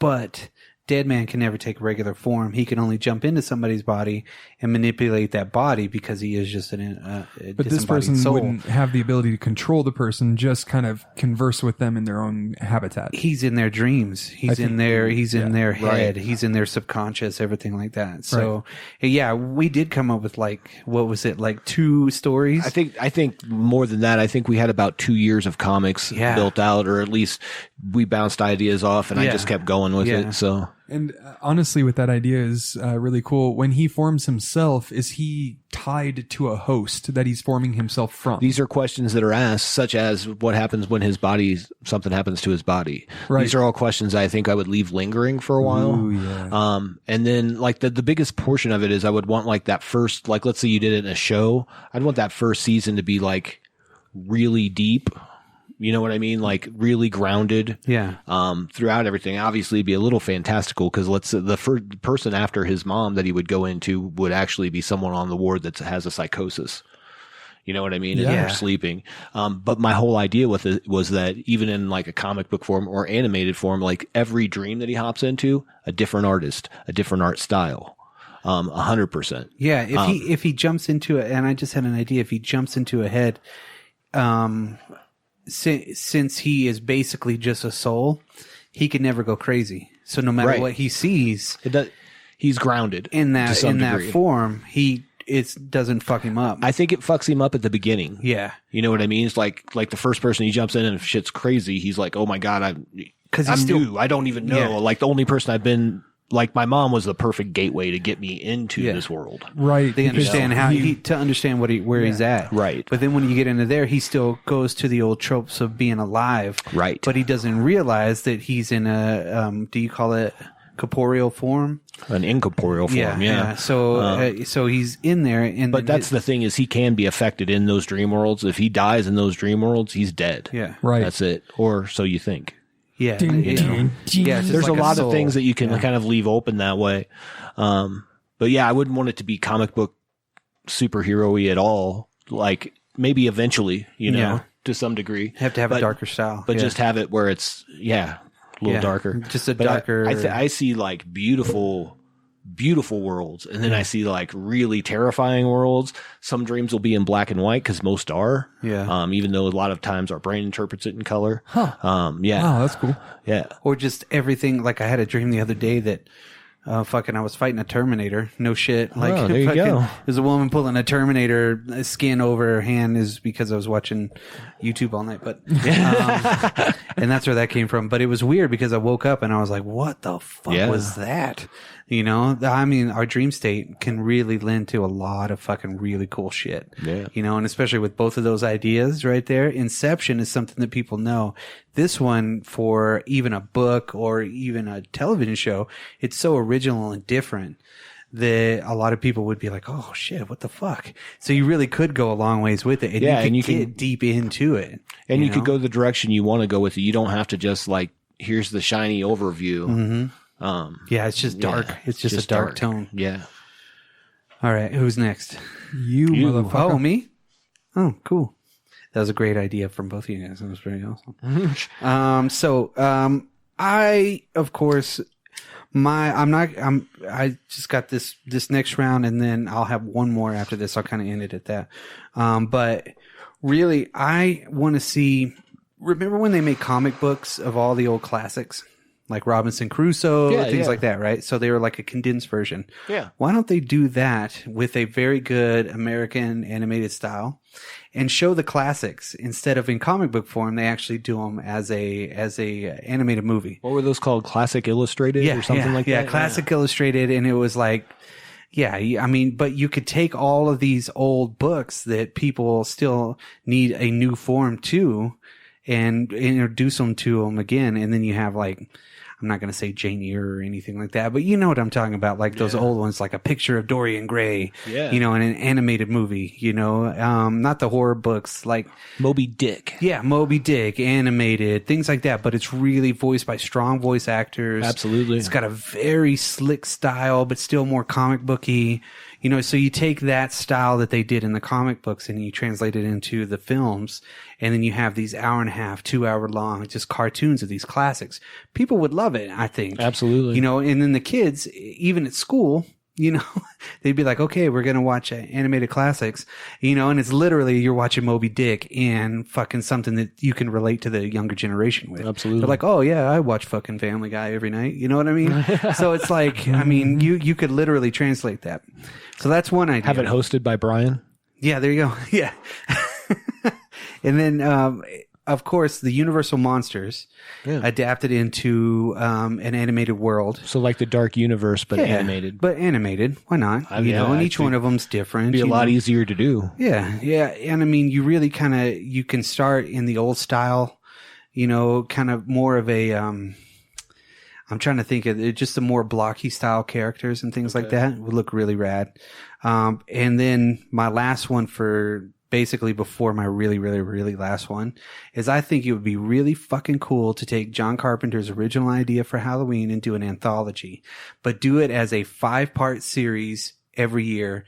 but Dead Man can never take regular form. He can only jump into somebody's body and manipulate that body because he is just a But this disembodied person soul. wouldn't have the ability to control the person, just kind of converse with them in their own habitat. He's in their dreams. He's think- in their head. Right. He's in their subconscious, everything like that. So yeah, we did come up with like, what was it? Like 2 stories. I think more than that. I think we had about 2 years of comics Yeah. built out, or at least we bounced ideas off, and I Yeah. just kept going with Yeah. it. So And honestly, with that idea is really cool. When he forms himself, is he tied to a host that he's forming himself from? these are questions that are asked, such as what happens when something happens to his body. Right. These are all questions I think I would leave lingering for a while. Ooh, yeah. And then like the biggest portion of it is I would want like that first, like let's say you did it in a show. I'd want that first season to be like really deep. You know what I mean? Like really grounded. Yeah. Throughout everything. Obviously it'd be a little fantastical because let's say the first person after his mom that he would go into would actually be someone on the ward that has a psychosis. You know what I mean? And Yeah. they're sleeping. But my whole idea with it was that even in like a comic book form or animated form, like every dream that he hops into, a different artist, a different art style. 100%. Yeah. If he jumps into it, and I just had an idea, if he jumps into a head, since he is basically just a soul, he can never go crazy. So no matter Right. what he sees He's grounded in to that some that degree. form, it doesn't fuck him up. I think it fucks him up at the beginning. Yeah. You know what I mean? It's like the first person he jumps in and if shit's crazy, he's like, oh my God, I'm new. I don't even know. Yeah. Like the only person I've been, like my mom was the perfect gateway to get me into Yeah. this world. Right. They because understand how to understand where he's at. Right. But then when you get into there, he still goes to the old tropes of being alive. Right. But he doesn't realize that he's in a do you call it corporeal form? An incorporeal form. Yeah. So he's in there, and But that's the thing is he can be affected in those dream worlds. If he dies in those dream worlds, he's dead. yeah. Right. That's it. Or so you think. Yeah. Ding, you know. ding, ding. Yeah, it's just There's like a lot soul. of things that you can Yeah. kind of leave open that way. But yeah, I wouldn't want it to be comic book superhero-y at all. Like maybe eventually, you know, Yeah. to some degree. Have to have But- a darker style. But Yeah. just have it where it's, a little Yeah. darker. Just a But darker. I see like beautiful worlds. And then I see like really terrifying worlds. Some dreams will be in black and white because most are. Yeah. Even though a lot of times our brain interprets it in color. Huh. Yeah. Wow, that's cool. Yeah. Or just everything. Like I had a dream the other day that I was fighting a Terminator. No shit. Like Oh, there you go. There's a woman pulling a Terminator skin over her hand is because I was watching YouTube all night. But and that's where that came from. But it was weird because I woke up and I was like, "What the fuck Yeah. was that?" You know, I mean, our dream state can really lend to a lot of fucking really cool shit. Yeah. You know, and especially with both of those ideas right there, Inception is something that people know. This one, for even a book or even a television show, it's so original and different that a lot of people would be like, oh shit, what the fuck? So you really could go a long ways with it, and Yeah, you and could you get deep into it. And you know? could go the direction you want to go with it. You don't have to just like, here's the shiny overview. Mm-hmm. Yeah, it's just dark. Yeah, It's just a dark tone. Yeah. All right, who's next? You motherfucker. Oh, me? Oh, cool. That was a great idea from both of you guys. That was very awesome. I, of course, I just got this next round, and then I'll have one more after this. I'll kind of end it at that. But really, I want to see, remember when they made comic books of all the old classics? Like Robinson Crusoe, things like that, right? So they were like a condensed version. Yeah. Why don't they do that with a very good American animated style and show the classics instead of in comic book form? They actually do them as a animated movie. What were those called? Classic Illustrated or something like that? Yeah, Classic Illustrated. And it was like, yeah, I mean, but you could take all of these old books that people still need a new form to and introduce them to them again. And then you have like, I'm not going to say Jane Eyre or anything like that, but you know what I'm talking about. Like those old ones, like A Picture of Dorian Gray, Yeah. you know, in an animated movie, you know, not the horror books, like Moby Dick. yeah, Moby Dick, animated, things like that. But it's really voiced by strong voice actors. Absolutely. It's got a very slick style, but still more comic booky. You know, so you take that style that they did in the comic books and you translate it into the films, and then you have these hour and a half, 2 hour long, just cartoons of these classics. People would love it, I think. Absolutely. You know, and then the kids, even at school, you know, they'd be like, okay, we're going to watch animated classics, you know, and it's literally you're watching Moby Dick and fucking something that you can relate to the younger generation with. Absolutely. They're like, oh yeah, I watch fucking Family Guy every night. You know what I mean? So it's like, I mean, you could literally translate that. So that's one idea. Have it hosted by Brian. Yeah, there you go. Yeah. And then, of course, the Universal Monsters adapted into an animated world. So like the Dark Universe, but animated. But animated. Why not? You know, and each one of them's different. Be a lot easier to do. Yeah, yeah. And I mean, you really kind of, you can start in the old style, you know, kind of more of a, I'm trying to think of it, just the more blocky style characters and things like that would look really rad. And then my last one for basically before my really, really, really last one is I think it would be really fucking cool to take John Carpenter's original idea for Halloween and do an anthology, but do it as a 5-part series every year,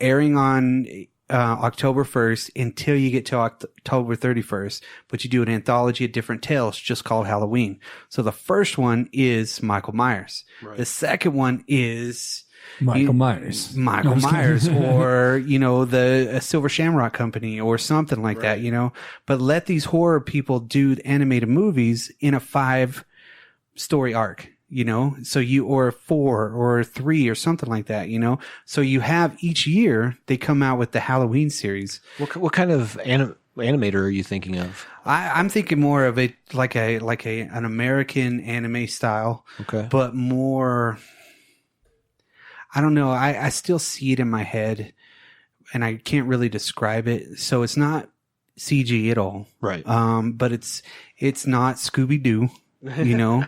airing on October 1st until you get to October 31st, but you do an anthology of different tales just called Halloween. So the first one is Michael Myers. Right. The second one is Michael Myers, or, you know, the Silver Shamrock Company or something like that, you know, but let these horror people do animated movies in a 5-story arc. You know, so or 4 or 3 or something like that, you know, so you have each year they come out with the Halloween series. What kind of animator are you thinking of? I'm thinking more of it like an American anime style, but more, I don't know. I still see it in my head and I can't really describe it. So it's not CG at all. Right. But it's not Scooby-Doo, you know.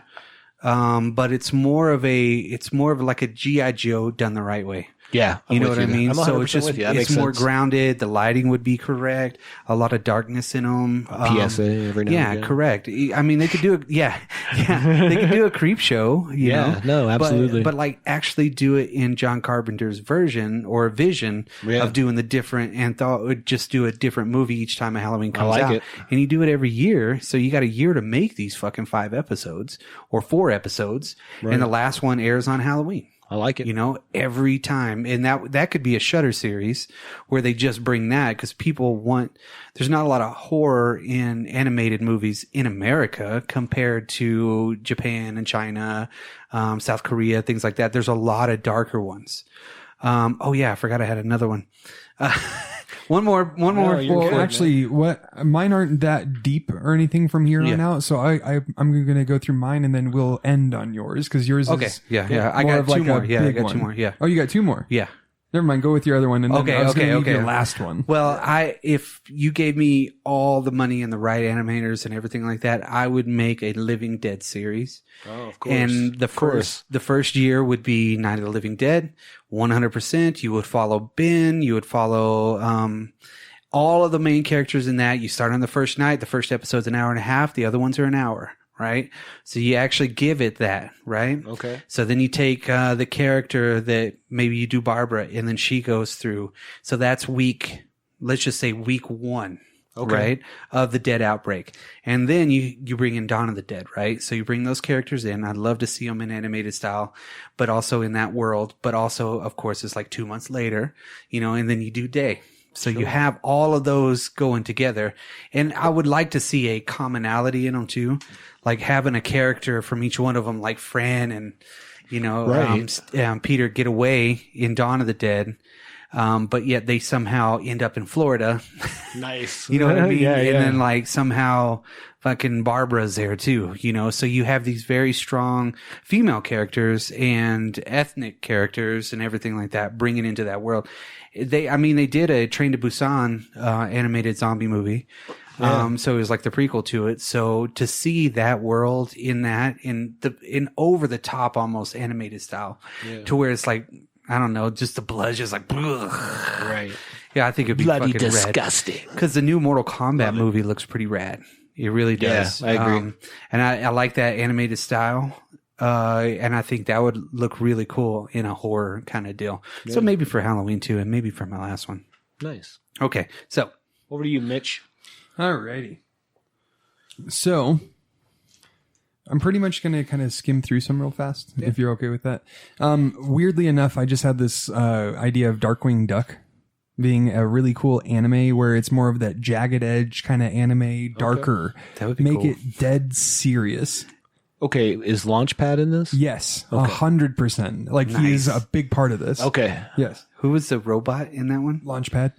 But it's more of like a G.I. Joe done the right way. Yeah. You know what I mean? So it's just, it's more grounded. The lighting would be correct. A lot of darkness in them. PSA every now and again. Yeah, correct. I mean, they could do it. Yeah. Yeah. They could do a creep show, you know? No, absolutely. But like actually do it in John Carpenter's version or vision of doing the different just do a different movie each time a Halloween comes out. It. And you do it every year. So you got a year to make these fucking 5 episodes or 4 episodes. Right. And the last one airs on Halloween. I like it. You know, every time. And that could be a Shudder series where they just bring that because there's not a lot of horror in animated movies in America compared to Japan and China, South Korea, things like that. There's a lot of darker ones. Oh yeah, I forgot I had another one. One more. Well, actually, mine aren't that deep or anything from here on out. So I'm going to go through mine and then we'll end on yours because yours is I got 2 more. Yeah, I got 2 more. Yeah. Oh, you got 2 more. Yeah. Never mind. Go with your other one. And then Okay, I was gonna leave okay. your last one. Well, if you gave me all the money and the right animators and everything like that, I would make a Living Dead series. Oh, of course. And the first year would be Night of the Living Dead, 100%. You would follow Ben. You would follow all of the main characters in that. You start on the first night. The first episode's an hour and a half. The other ones are an hour. Right? So you actually give it that, right? Okay. So then you take the character that maybe you do Barbara, and then she goes through. So that's let's just say week 1, Okay. right? Of the Dead outbreak. And then you bring in Dawn of the Dead, right? So you bring those characters in. I'd love to see them in animated style, but also in that world. But also, of course, it's like 2 months later, and then you do Day. So you have all of those going together. And I would like to see a commonality in them too. Like having a character from each one of them, like Fran and, Peter get away in Dawn of the Dead. But yet they somehow end up in Florida. Nice. You know what I mean? Yeah, And yeah. then like somehow fucking Barbara's there too, So you have these very strong female characters and ethnic characters and everything like that bringing into that world. They did a Train to Busan, animated zombie movie. Yeah. So it was like the prequel to it. So to see that world in over the top, almost animated style to where it's like, I don't know, just the blood just like, Right. yeah, I think it'd be Bloody fucking disgusting. because the new Mortal Kombat movie looks pretty rad. It really does. Yeah, I agree. And I like that animated style. And I think that would look really cool in a horror kind of deal. Yeah. So maybe for Halloween too, and maybe for my last one. Nice. Okay. So Over to you, Mitch. Alrighty. So I'm pretty much going to kind of skim through some real fast, if you're okay with that. Weirdly enough, I just had this idea of Darkwing Duck being a really cool anime where it's more of that jagged edge kind of anime, darker. That would be Make cool. it dead serious. Okay, is Launchpad in this? Yes, 100%. Like he is a big part of this. Okay. Yes. who was the robot in that one? Launchpad.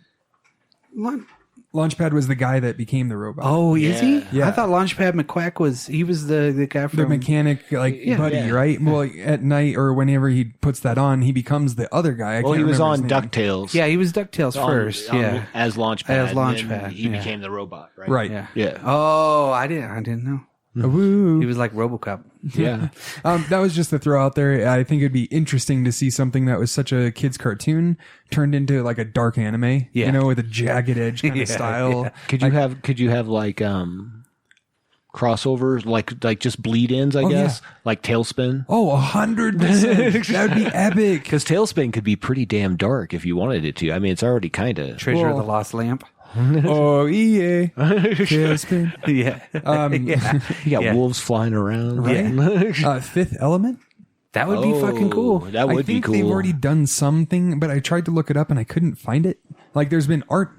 Launch- Launchpad was the guy that became the robot. Oh, is he? Yeah. I thought Launchpad McQuack was the guy from the mechanic, buddy, yeah. right? Well, at night or whenever he puts that on, he becomes the other guy. I Well, can't he was remember his on name. DuckTales. Yeah, he was DuckTales first. Yeah. As Launchpad. As and Launchpad, then He yeah. became the robot, right? Right. Yeah. Yeah. Oh, I didn't know. Woo. He was like RoboCop. Yeah. That was just to throw out there. I think it'd be interesting to see something that was such a kid's cartoon turned into like a dark anime, Yeah. with a jagged edge kind of style. yeah. Could you have like crossovers, like just bleed-ins, I guess, like Tailspin? Oh, 100%. That would be epic. Because Tailspin could be pretty damn dark if you wanted it to. I mean, it's already kind of. Treasure of Well- the Lost Lamp. Oh, yeah. Tailspin. Yeah. Yeah. You got Yeah. wolves flying around. Yeah. Fifth Element. That would be fucking cool. That would I be think cool. they've already done something, but I tried to look it up and I couldn't find it. Like, there's been art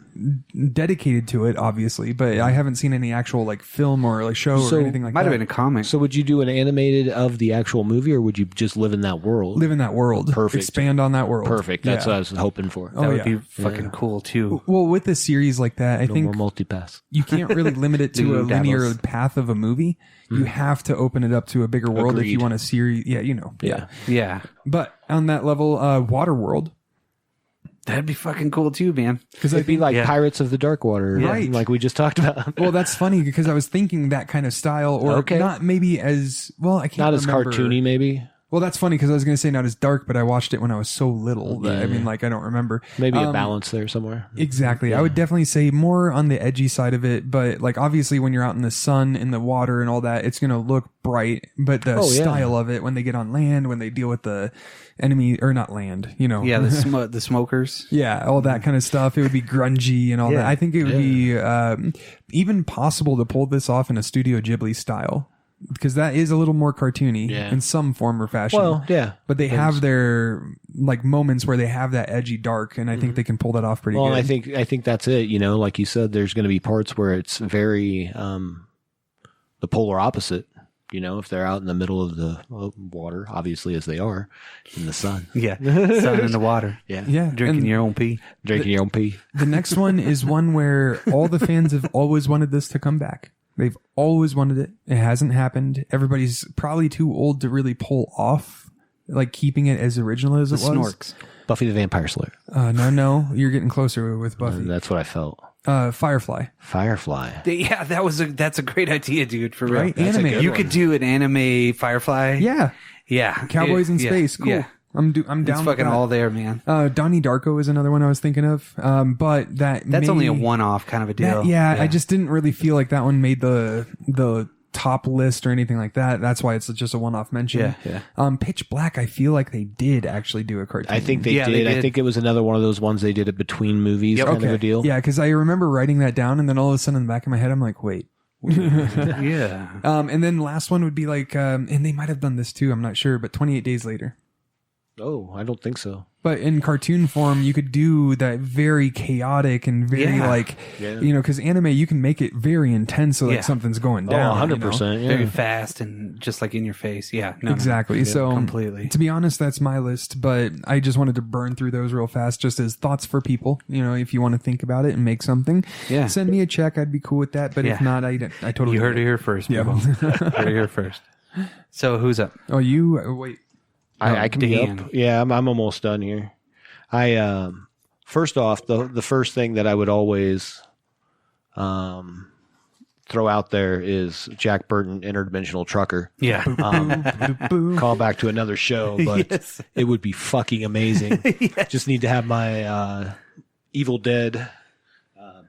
dedicated to it, obviously, but I haven't seen any actual like film or like show So, or anything like Might that. have been a comic. So would you do an animated of the actual movie, or would you just live in that world? Live in that world. Perfect. Expand on that world. Perfect. That's Yeah. what I was hoping for. that Oh, would yeah. be fucking cool too. Well, with a series like that, I No think more multipass. you can't really limit it to a Doodle linear dabbles. path of a movie. You have to open it up to a bigger world if you Agreed. want a series. Yeah, Yeah. Yeah. But on that level, Water World. That'd be fucking cool too, man. Because It'd be like Yeah. Pirates of the Dark Water, Right. like we just talked about. well, that's funny because I was thinking that kind of style, or Okay. not maybe as well. I can't. Not as remember. cartoony, maybe. Well, that's funny because I was going to say not as dark, but I watched it when I was so little that I mean, like I don't remember. Maybe a balance there somewhere. Exactly. I would definitely say more on the edgy side of it, but like obviously when you're out in the sun, in the water and all that, it's going to look bright, but the Oh, yeah. style of it when they get on land, when they deal with the enemy or not land, Yeah, the smokers. yeah, all that kind of stuff. It would be grungy and all that. I think it would be even possible to pull this off in a Studio Ghibli style. Because that is a little more cartoony in some form or fashion. Well, yeah. But they have their like moments where they have that edgy dark, and I think they can pull that off pretty Well, good. and I think that's it. Like you said, there's going to be parts where it's very the polar opposite. If they're out in the middle of the water, obviously as they are in the sun, Yeah, sun in the water. yeah, Drinking and your own pee. drinking your own pee. the next one is one where all the fans have always wanted this to come back. They've always wanted it. It hasn't happened. Everybody's probably too old to really pull off like keeping it as original as it was. Snorks. Buffy the Vampire Slayer. No, you're getting closer with Buffy. That's what I felt. Firefly. Firefly. Yeah, that's a great idea, dude. For real, Right? Anime. You could do an anime Firefly. Yeah. Yeah, Cowboys in space. Cool. Yeah. I'm down. It's with fucking that. all there, man. Donnie Darko is another one I was thinking of. But that's only a one-off kind of a deal. I just didn't really feel like that one made the top list or anything like that. That's why it's just a one-off mention. Yeah. Pitch Black, I feel like they did actually do a cartoon. I think they did. I think it was another one of those ones they did it between movies kind of a deal. Yeah, because I remember writing that down, and then all of a sudden in the back of my head, I'm like, wait. Yeah. And then last one would be like, and they might have done this too, I'm not sure, but 28 Days Later. Oh, I don't think so. But in cartoon form, you could do that very chaotic and very because anime, you can make it very intense so like something's going down. 100%. Very fast and just like in your face. Yeah. No, exactly. No. So completely. To be honest, that's my list, but I just wanted to burn through those real fast just as thoughts for people. If you want to think about it and make something, send me a check. I'd be cool with that. But if not, I totally. You heard it here first. Yeah. Heard it here first. So who's up? Oh, you wait. I can be Dan. up. Yeah, I'm almost done here. First off, the first thing that I would always throw out there is Jack Burton, Interdimensional Trucker. Yeah. Call back to another show, but it would be fucking amazing. Just need to have my Evil Dead,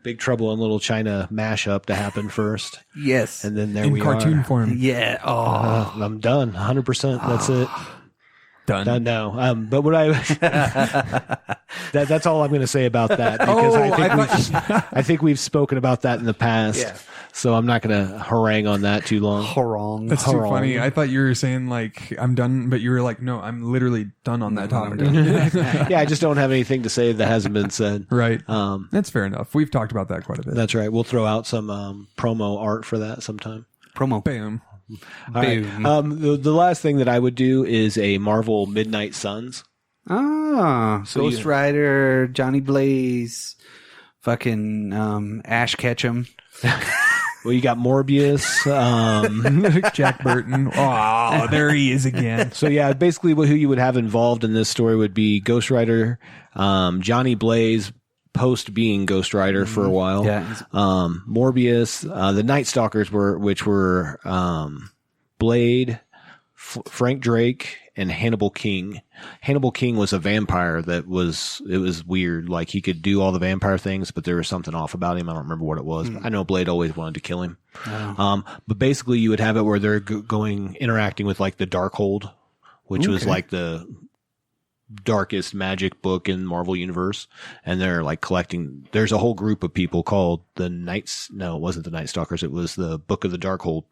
Big Trouble in Little China mashup to happen first. Yes. And then there In we cartoon are. form. Yeah. Oh. I'm done. 100%. That's it. Done. No. But what that's all I'm going to say about that because I think we've spoken about that in the past. Yeah. So I'm not going to harangue on that too long. Harong. That's too funny. I thought you were saying like I'm done, but you were like, no, I'm literally done on that topic. Yeah, I just don't have anything to say that hasn't been said. Right. That's fair enough. We've talked about that quite a bit. That's right. We'll throw out some promo art for that sometime. Promo. Bam. All right. The last thing that I would do is a Marvel Midnight Suns. Ghost Rider, Johnny Blaze, fucking Ash Ketchum. Well, you got Morbius, Jack Burton. Oh, there he is again. So yeah, basically who you would have involved in this story would be Ghost Rider, Johnny Blaze, post being Ghost Rider for a while. Yeah. Morbius, the Night Stalkers which were Blade, Frank Drake, and Hannibal King. Hannibal King was a vampire it was weird. Like he could do all the vampire things, but there was something off about him. I don't remember what it was. I know Blade always wanted to kill him. But basically you would have it where they're interacting with like the Darkhold, which was like the darkest magic book in Marvel Universe, and they're like collecting. There's a whole group of people called the Knights. No, it wasn't the Night Stalkers. It was the Book of the Darkhold,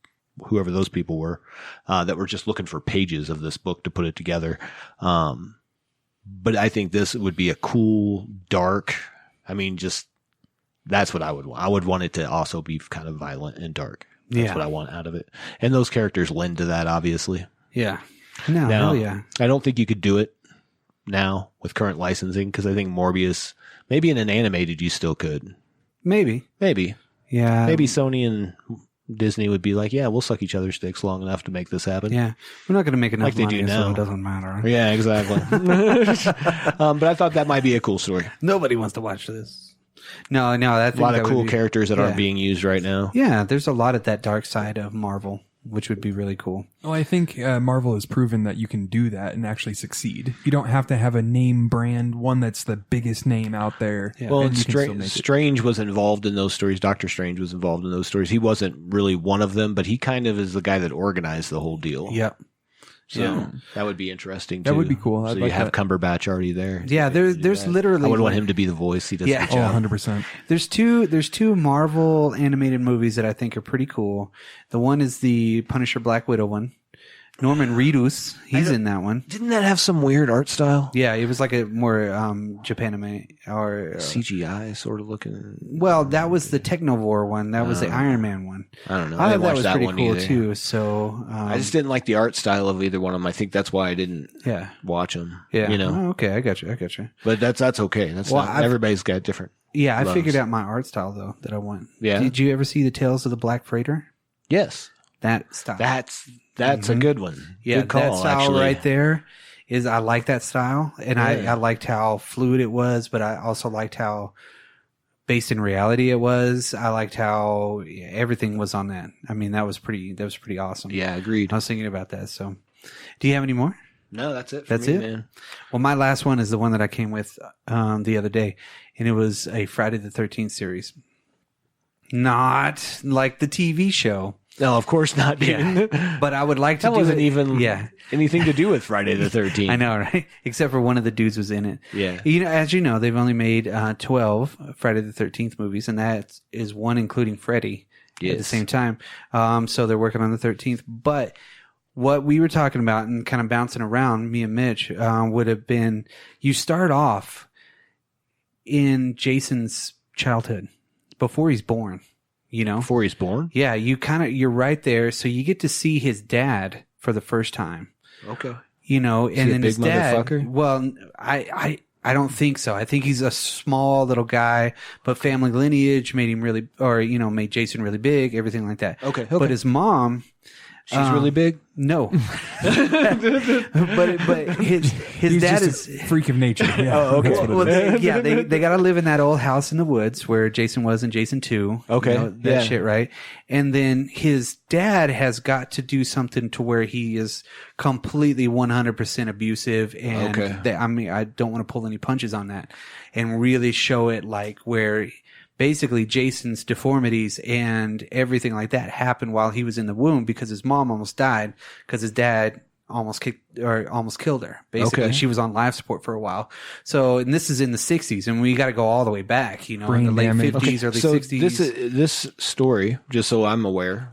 whoever those people were, that were just looking for pages of this book to put it together. But I think this would be a cool, dark. I mean, just that's what I would want. I would want it to also be kind of violent and dark. That's what I want out of it. And those characters lend to that, obviously. Yeah. No, Now, hell yeah. I don't think you could do it now with current licensing because I think Morbius, maybe in an animated, you still could. Maybe. Yeah. Maybe Sony and Disney would be like, yeah, we'll suck each other's dicks long enough to make this happen. Yeah. We're not going to make enough Like they money, do now. so it doesn't matter. Yeah, exactly. But I thought that might be a cool story. Nobody wants to watch this. No, that's A lot of cool characters that aren't being used right now. Yeah, there's a lot of that dark side of Marvel, which would be really cool. Well, I think Marvel has proven that you can do that and actually succeed. You don't have to have a name brand, one that's the biggest name out there. Yeah. Well, and and you can still make it. Strange was involved in those stories. Doctor Strange was involved in those stories. He wasn't really one of them, but he kind of is the guy that organized the whole deal. Yep. So that would be interesting, too. That would be cool. So I'd you like have that. Cumberbatch already there. Yeah, there's literally... I would want him to be the voice. He does Yeah. a good job. 100%. There's two Marvel animated movies that I think are pretty cool. The one is the Punisher Black Widow one. Norman Reedus, he's in that one. Didn't that have some weird art style? Yeah, it was like a more Japanime or CGI sort of looking. well, that was the Technovore one. That was the Iron Man one. I don't know. I didn't thought that watch was that pretty one cool either. too. So I just didn't like the art style of either one of them. I think that's why I didn't yeah, watch them. yeah. You know, Oh, okay, I got you. but that's okay. That's Well, not, I've- everybody's got different. Yeah, I Loves. figured out my art style though that I want. Yeah? Did you ever see the Tales of the Black Freighter? Yes, That style. that's a good one. Yeah, good call, that style actually. right there is I like that style, and I liked how fluid it was, but I also liked how based in reality it was. I liked how everything was on that. I mean, that was pretty awesome. Yeah, agreed. I was thinking about that. So, do you have any more? No, that's it. That's me, it, man. Well, my last one is the one that I came with the other day, and it was a Friday the 13th series. Not like the TV show. No, of course not, dude. Yeah. But I would like to That do wasn't it. even Yeah. anything to do with Friday the 13th. I know, right? Except for one of the dudes was in it. Yeah. You know, as you know, they've only made 12 Friday the 13th movies, and that is one including Freddy at the Yes. same time. So they're working on the 13th. But what we were talking about and kind of bouncing around, me and Mitch, would have been you start off in Jason's childhood before he's born, you know? Before he's born? Yeah, you're right there. So you get to see his dad for the first time. Okay. You know, he and a then big his dad. motherfucker? Well, I don't think so. I think he's a small little guy, but family lineage made him really, or you know, made Jason really big. Everything like that. Okay. But his mom, She's really big? no. but his He's dad just is. a freak of nature. Yeah. Oh, okay. That's what it Well, is. they got to live in that old house in the woods where Jason was in Jason 2. Okay, You know, that yeah. shit, right? And then his dad has got to do something to where he is completely 100% abusive. And Okay. I mean, I don't want to pull any punches on that and really show it like where basically Jason's deformities and everything like that happened while he was in the womb because his mom almost died because his dad almost killed her. Basically, Okay. she was on life support for a while. So, and this is in the 60s, and we got to go all the way back, you know, Brain in the late damage. 50s, early so 60s. this story, just so I'm aware,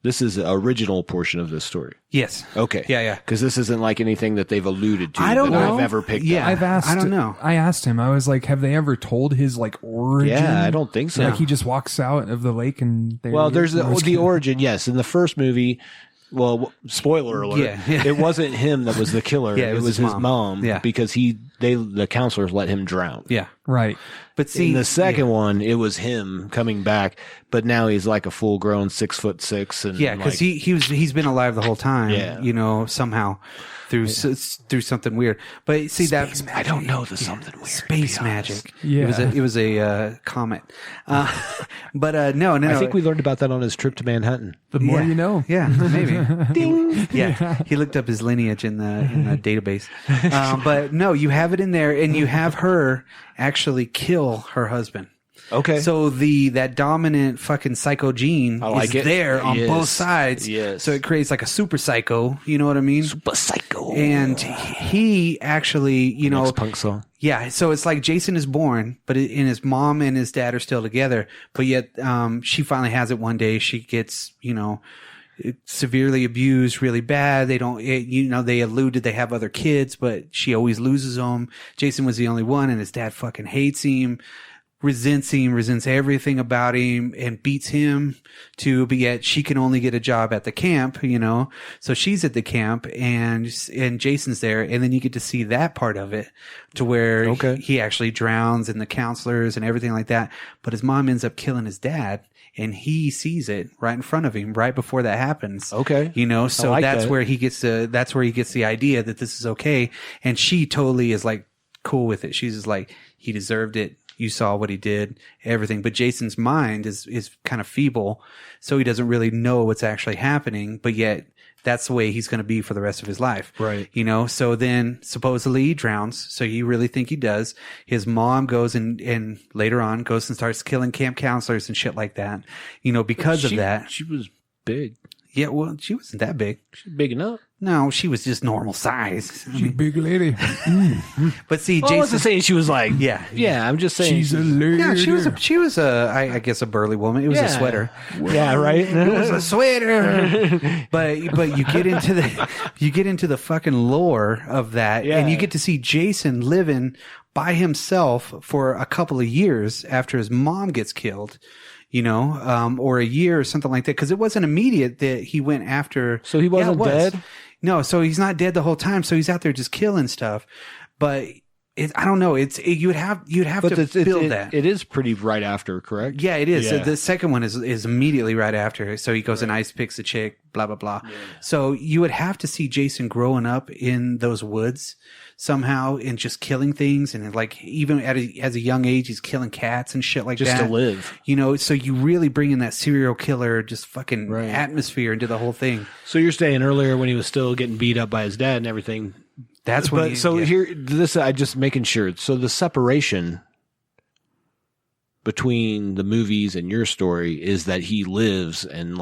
this is the original portion of this story. Yes. Okay. Yeah. Because this isn't like anything that they've alluded to I don't that know. I've ever picked Yeah. up. I don't know. I asked him. I was like, "Have they ever told his like origin?" Yeah, I don't think so. Like he just walks out of the lake and Well, there's the origin, yes. In the first movie, well, spoiler alert, Yeah. it wasn't him that was the killer. Yeah, it was his mom. Yeah. Because the counselors let him drown. Yeah. right. But see, In the second one, it was him coming back, but now he's like a full grown 6'6", and yeah, because like, he's been alive the whole time, Yeah. you know, somehow through something weird. But see that I don't know the something weird. space to be honest. magic. Yeah. It was a comet. But no. I think we learned about that on his trip to Manhattan. The more you know. Yeah, maybe. Ding. Yeah, he looked up his lineage in the database. But no, you have it in there, and you have her actually kill her husband. Okay. So that dominant fucking psycho gene I like is it. there on Yes. both sides. Yes. So it creates like a super psycho. You know what I mean? Super Psycho. And he actually, you know, Next punk song. yeah. So it's like Jason is born, but and his mom and his dad are still together. But yet, she finally has it one day. She gets, you know, severely abused really bad. They don't, you know, they alluded they have other kids, but she always loses them. Jason was the only one, and his dad fucking hates him, resents everything about him, and beats him too. But yet she can only get a job at the camp, you know. So she's at the camp, and Jason's there, and then you get to see that part of it to where Okay. he actually drowns, and the counselors and everything like that. But his mom ends up killing his dad, and he sees it right in front of him right before that happens. Okay. You know, so like that's that. where he gets the idea that this is okay. And she totally is like cool with it. She's just like, he deserved it. You saw what he did, everything. But Jason's mind is kind of feeble, so he doesn't really know what's actually happening, but yet that's the way he's going to be for the rest of his life. Right. You know, so then supposedly he drowns. So you really think he does. His mom goes and later on goes and starts killing camp counselors and shit like that, you know, because of that. She was big. Yeah, well, she wasn't that big. She's big enough. No, she was just normal size. I She's a mean, big lady. but see, Well, I wasn't Jason. saying she was like, Yeah. yeah. I'm just saying She's a lady. Yeah, she was I guess a burly woman. It was a sweater. Yeah, right. It was a sweater. but you get into the fucking lore of that, Yeah. and you get to see Jason living by himself for a couple of years after his mom gets killed. You know, or a year or something like that, because it wasn't immediate that he went after. So he wasn't it was. dead? No, so he's not dead the whole time. So he's out there just killing stuff. But I don't know. You'd have to build that. It is pretty right after, correct? Yeah, it is. Yeah. The second one is immediately right after. So he goes and ice picks a chick, blah, blah, blah. Yeah. So you would have to see Jason growing up in those woods somehow and just killing things. And like, even as a young age, he's killing cats and shit like just that. Just to live. You know, so you really bring in that serial killer, just fucking atmosphere into the whole thing. So you're saying earlier when he was still getting beat up by his dad and everything. That's when. I just making sure. So the separation between the movies and your story is that he lives in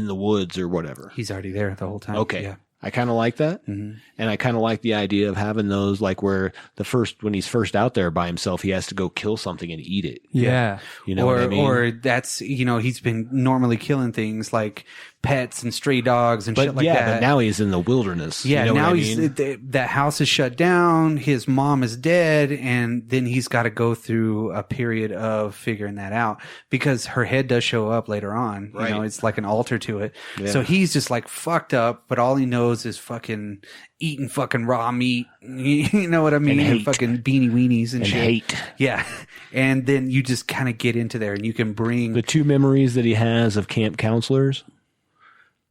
the woods or whatever. He's already there the whole time. Okay. Yeah. I kind of like that. Mm-hmm. And I kind of like the idea of having those, like where when he's first out there by himself, he has to go kill something and eat it. Yeah. You know what I mean? Or that's, he's been normally killing things like pets and stray dogs and shit like that. But now he's in the wilderness. Yeah, you know now what that house is shut down. His mom is dead, and then he's got to go through a period of figuring that out because her head does show up later on. Right. It's like an altar to it. Yeah. So he's just like fucked up, but all he knows is fucking eating fucking raw meat. You know what I mean? And fucking beanie weenies and shit. hate. Yeah, and then you just kind of get into there, and you can bring The two memories that he has of camp counselors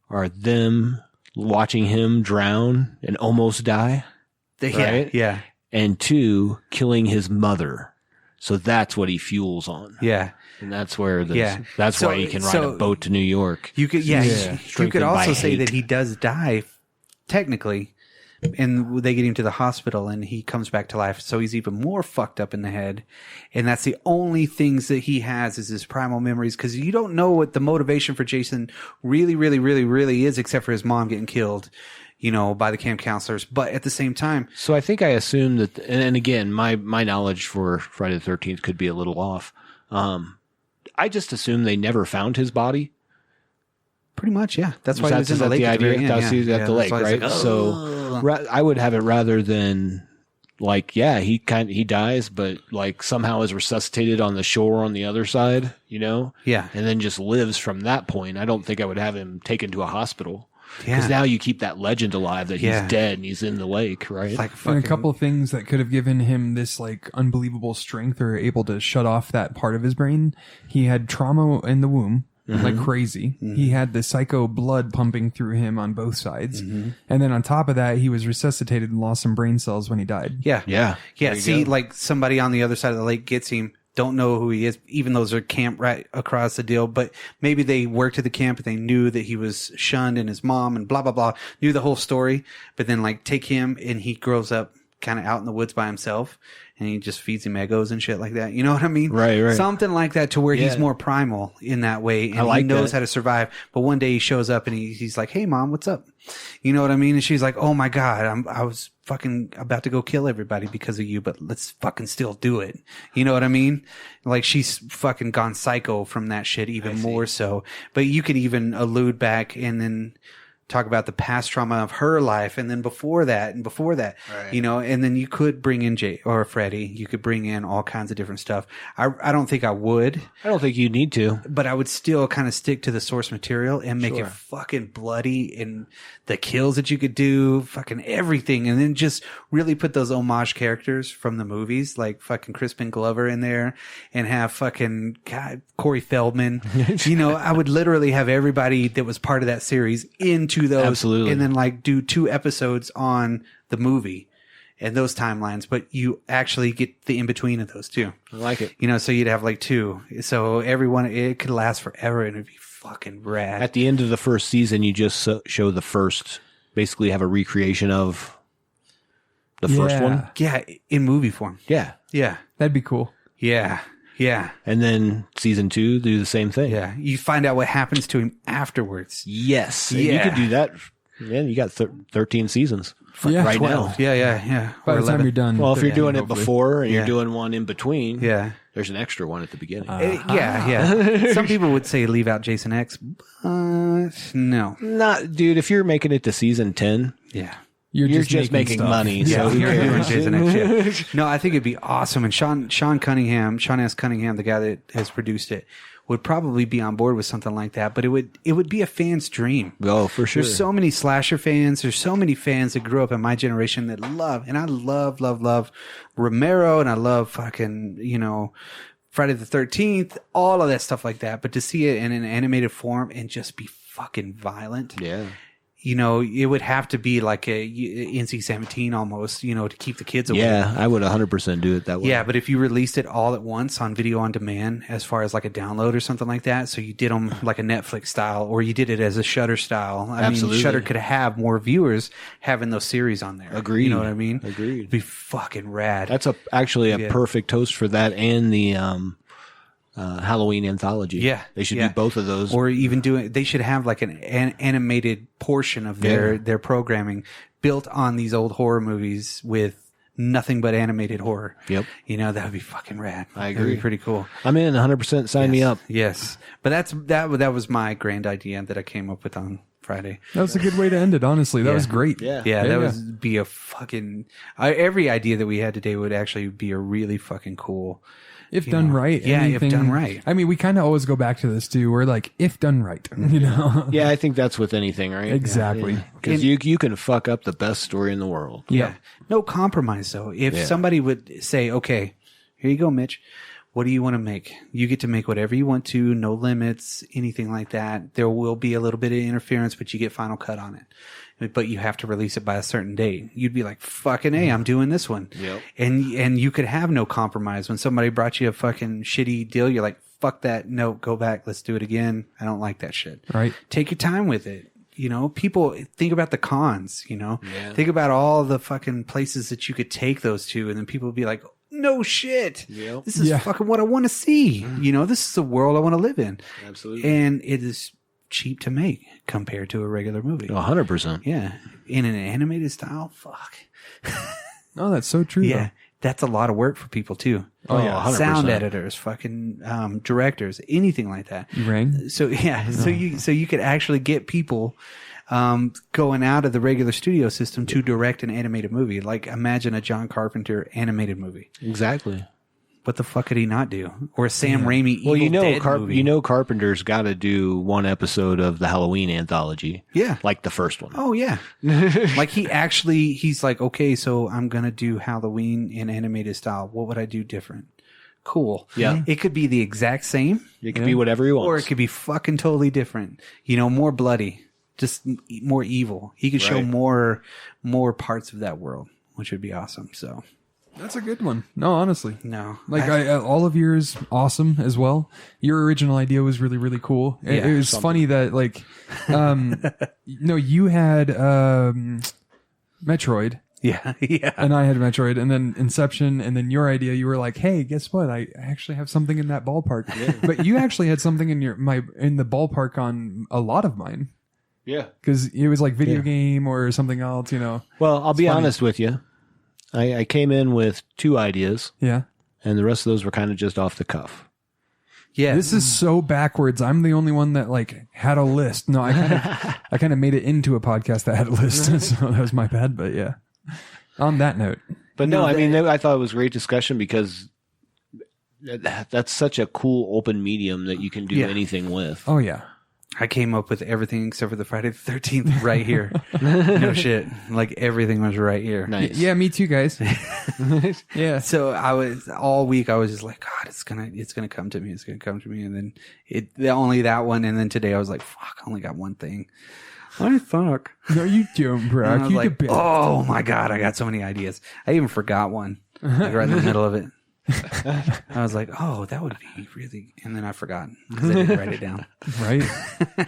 are them watching him drown and almost die, right? Yeah. And 2, killing his mother. So that's what he fuels on. Yeah. And that's where that's So- why he can ride so a boat to New York. You could, you could Strengthened also by say hate. that he does die, technically, and they get him to the hospital, and he comes back to life. So he's even more fucked up in the head, and that's the only things that he has is his primal memories. Because you don't know what the motivation for Jason really, really, really, really is, except for his mom getting killed, by the camp counselors. But at the same time, So I think I assume that, and again, my knowledge for Friday the 13th could be a little off. I just assume they never found his body. pretty much, yeah. That's why he was in the lake at the very end. That's Yeah. at the lake, That's why he's right? like, So I would have it rather than he dies, but like somehow is resuscitated on the shore on the other side, Yeah. and then just lives from that point. I don't think I would have him taken to a hospital because Yeah. now you keep that legend alive that he's Yeah. dead and he's in the lake, right? like And fucking, a couple of things that could have given him this like unbelievable strength or able to shut off that part of his brain. He had trauma in the womb. Like crazy. He had the psycho blood pumping through him on both sides. And then on top of that, he was resuscitated and lost some brain cells when he died. Yeah. Yeah. Yeah. There you See, go. like somebody on the other side of the lake gets him, don't know who he is, even though they're camped right across the deal. But maybe they worked at the camp and they knew that he was shunned and his mom and blah, blah, blah, knew the whole story. But then like take him and he grows up kind of out in the woods by himself and he just feeds him Eggos and shit like that. You know what I mean? Right. Something like that to where he's Yeah. more primal in that way. And I like he knows that. how to survive. But one day he shows up and he's like, "Hey mom, what's up?" You know what I mean? And she's like, "Oh my God, I was fucking about to go kill everybody because of you, but let's fucking still do it." You know what I mean? Like she's fucking gone psycho from that shit even more so. But you could even allude back and then talk about the past trauma of her life and then before that, Right. and then you could bring in Jay or Freddie. You could bring in all kinds of different stuff. I don't think I would, I don't think you need to. but I would still kind of stick to the source material and make Sure. it fucking bloody and the kills that you could do, fucking everything. And then just really put those homage characters from the movies, like fucking Crispin Glover in there and have fucking Corey Feldman. I would literally have everybody that was part of that series into those. Absolutely. And then like do 2 episodes on the movie and those timelines, but you actually get the in between of those too. I like it. So you'd have like 2. So everyone, it could last forever and it'd be fucking rad. At the end of the first season, you just show the first, basically have a recreation of the first one. Yeah, in movie form. Yeah. Yeah. That'd be cool. Yeah. Yeah. And then season 2, do the same thing. Yeah. You find out what happens to him afterwards. Yes. And Yeah. you could do that. Man, you got 13 seasons Yeah, right 12. now. Yeah, yeah. By Or the time 11. you're done. Well, if you're yeah, doing it hopefully. before and Yeah. you're doing one in between, Yeah. there's an extra one at the beginning. Yeah. Some people would say leave out Jason X, but no. Dude, if you're making it to season 10, Yeah. you're just making stuff. money. Yeah, So who you're doing cares? Jason X shit. No, I think it'd be awesome. And Sean S. Cunningham, the guy that has produced it, would probably be on board with something like that. But it would be a fan's dream. Oh, for sure. There's so many slasher fans. There's so many fans that grew up in my generation that love, and I love Romero, and I love fucking, Friday the 13th, all of that stuff like that. But to see it in an animated form and just be fucking violent. Yeah. You know, it would have to be like a NC-17 almost, you know, to keep the kids away. Yeah, I would 100% do it that way. Yeah, but if you released it all at once on video on demand, as far as like a download or something like that, so you did them like a Netflix style, or you did it as a Shudder style. I Absolutely. mean, Shudder could have more viewers having those series on there. Agreed. You know what I mean? Agreed. It'd be fucking rad. That's actually a Yeah. perfect toast for that and the Halloween anthology. Yeah, They should yeah. do both of those. Or even they should have like an animated portion of their programming built on these old horror movies with nothing but animated horror. Yep. You know, that would be fucking rad. I That'd be agree. pretty cool. I'm in 100%. Sign me up. Yes. But that was my grand idea that I came up with on Friday. That was a good way to end it, honestly. That was great. Yeah. Yeah, that would be a fucking every idea that we had today would actually be a really fucking cool. If done right. Yeah, if anything- done right. I mean, we kind of always go back to this too. We're like, if done right, you know? Yeah, I think that's with anything, right? Exactly. Because you can fuck up the best story in the world. Yeah. No compromise though. If somebody would say, okay, here you go, Mitch. What do you want to make? You get to make whatever you want to, no limits, anything like that. There will be a little bit of interference, but you get final cut on it. But you have to release it by a certain date. You'd be like, fucking A, I'm doing this one. Yep. And you could have no compromise. When somebody brought you a fucking shitty deal, you're like, fuck that. No, go back. Let's do it again. I don't like that shit. Right. Take your time with it. You know, people think about the cons, you know, Yeah. think about all the fucking places that you could take those to. And then people would be like, no shit. Yep. This is Yeah. fucking what I want to see. You know, this is the world I want to live in. Absolutely. And it is cheap to make compared to a regular movie. 100%. Yeah. In an animated style, fuck. Oh, that's so true. Yeah. That's a lot of work for people too. Oh, yeah, 100%. Sound editors, fucking directors, anything like that. You rang? So yeah, so you could actually get people going out of the regular studio system to direct an animated movie. Like imagine a John Carpenter animated movie. Exactly. What the fuck could he not do? Or a Sam Raimi Well, Evil Dead movie. Carpenter's got to do one episode of the Halloween anthology. Yeah. Like the first one. Oh yeah. Like he's like, okay, so I'm going to do Halloween in animated style. What would I do different? Cool. Yeah. It could be the exact same It could be whatever he wants. or it could be fucking totally different. You know, more bloody, just more evil. He could show Right. more parts of that world, which would be awesome. So, That's a good one. No, honestly. no. Like all of yours, awesome as well. Your original idea was really, really cool. It was funny that like, no, you had Metroid yeah. Yeah. and I had Metroid, and then Inception, and then your idea. You were like, "Hey, guess what? I actually have something in that ballpark." But you actually had something in in the ballpark on a lot of mine Yeah. because it was like video game or something else. You know? Well, I'll be funny. honest with you. I came in with 2 ideas, Yeah. and the rest of those were kind of just off the cuff. Yeah. This is so backwards. I'm the only one that like had a list. No, I kind of made it into a podcast that had a list, so that was my bad. But yeah, on that note, But no, I mean, I thought it was a great discussion because that's such a cool open medium that you can do Yeah. anything with. oh yeah, I came up with everything except for the Friday the 13th right here. No shit. Like everything was right here. Nice. yeah, me too, guys. Yeah, So I was all week. I was just like, God, it's gonna come to me. It's gonna come to me. And then only that one. And then today I was like, fuck, I only got one thing. I fuck. no, you don't, And I Brock. was You like, did oh my God, I got so many ideas. I even forgot one like right in the middle of it. I was like, oh, that would be really. And then I forgot because I didn't write it down. right.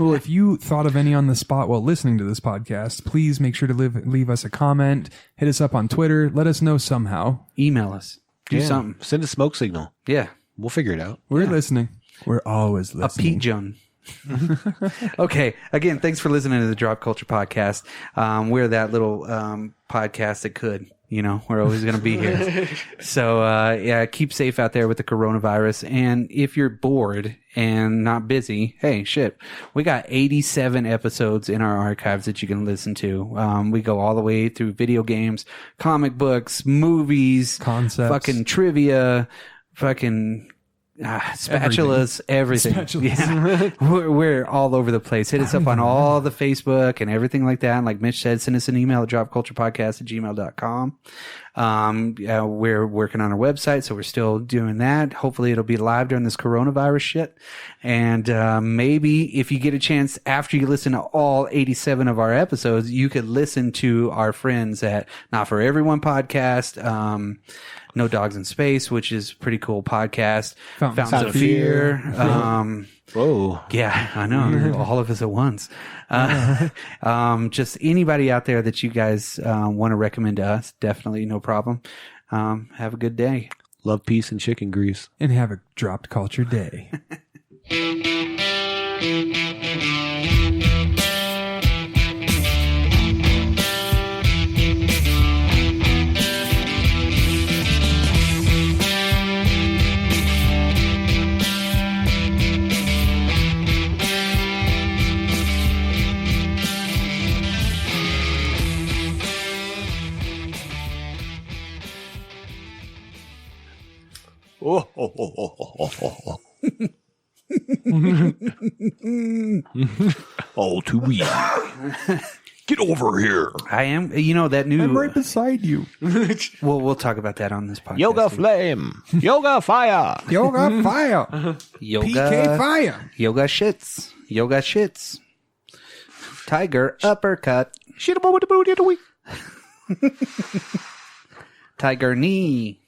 Well, if you thought of any on the spot while listening to this podcast, please make sure to leave us a comment. Hit us up on Twitter. Let us know somehow. Email us. Do Yeah. something. Send a smoke signal. Yeah. We'll figure it out. We're listening. We're always A listening. Pete John. Okay. Again, thanks for listening to the Drop Culture Podcast. We're that little podcast that could. You know, we're always going to be here. So, yeah, keep safe out there with the coronavirus. And if you're bored and not busy, hey, shit, we got 87 episodes in our archives that you can listen to. We go all the way through video games, comic books, movies, Concepts. fucking trivia, fucking spatulas, everything. Spatulas. Yeah. we're all over the place. Hit us up on all the Facebook and everything like that. And like Mitch said, send us an email at dropculturepodcast@gmail.com. We're working on our website, so we're still doing that. Hopefully it'll be live during this coronavirus shit. And maybe if you get a chance after you listen to all 87 of our episodes, you could listen to our friends at Not For Everyone podcast, No Dogs in Space, which is a pretty cool podcast. Fountains of Fear. Whoa. Yeah, I know. All of us at once. Just anybody out there that you guys want to recommend to us, definitely no problem. Have a good day. Love, peace, and chicken grease. And have a dropped culture day. All too weak. Get over here. I am, that new. I'm right beside you. We'll talk about that on this podcast. Yoga flame. Yoga fire. Yoga fire. Yoga. PK fire. Yoga shits. Yoga shits. Tiger uppercut. Tiger knee.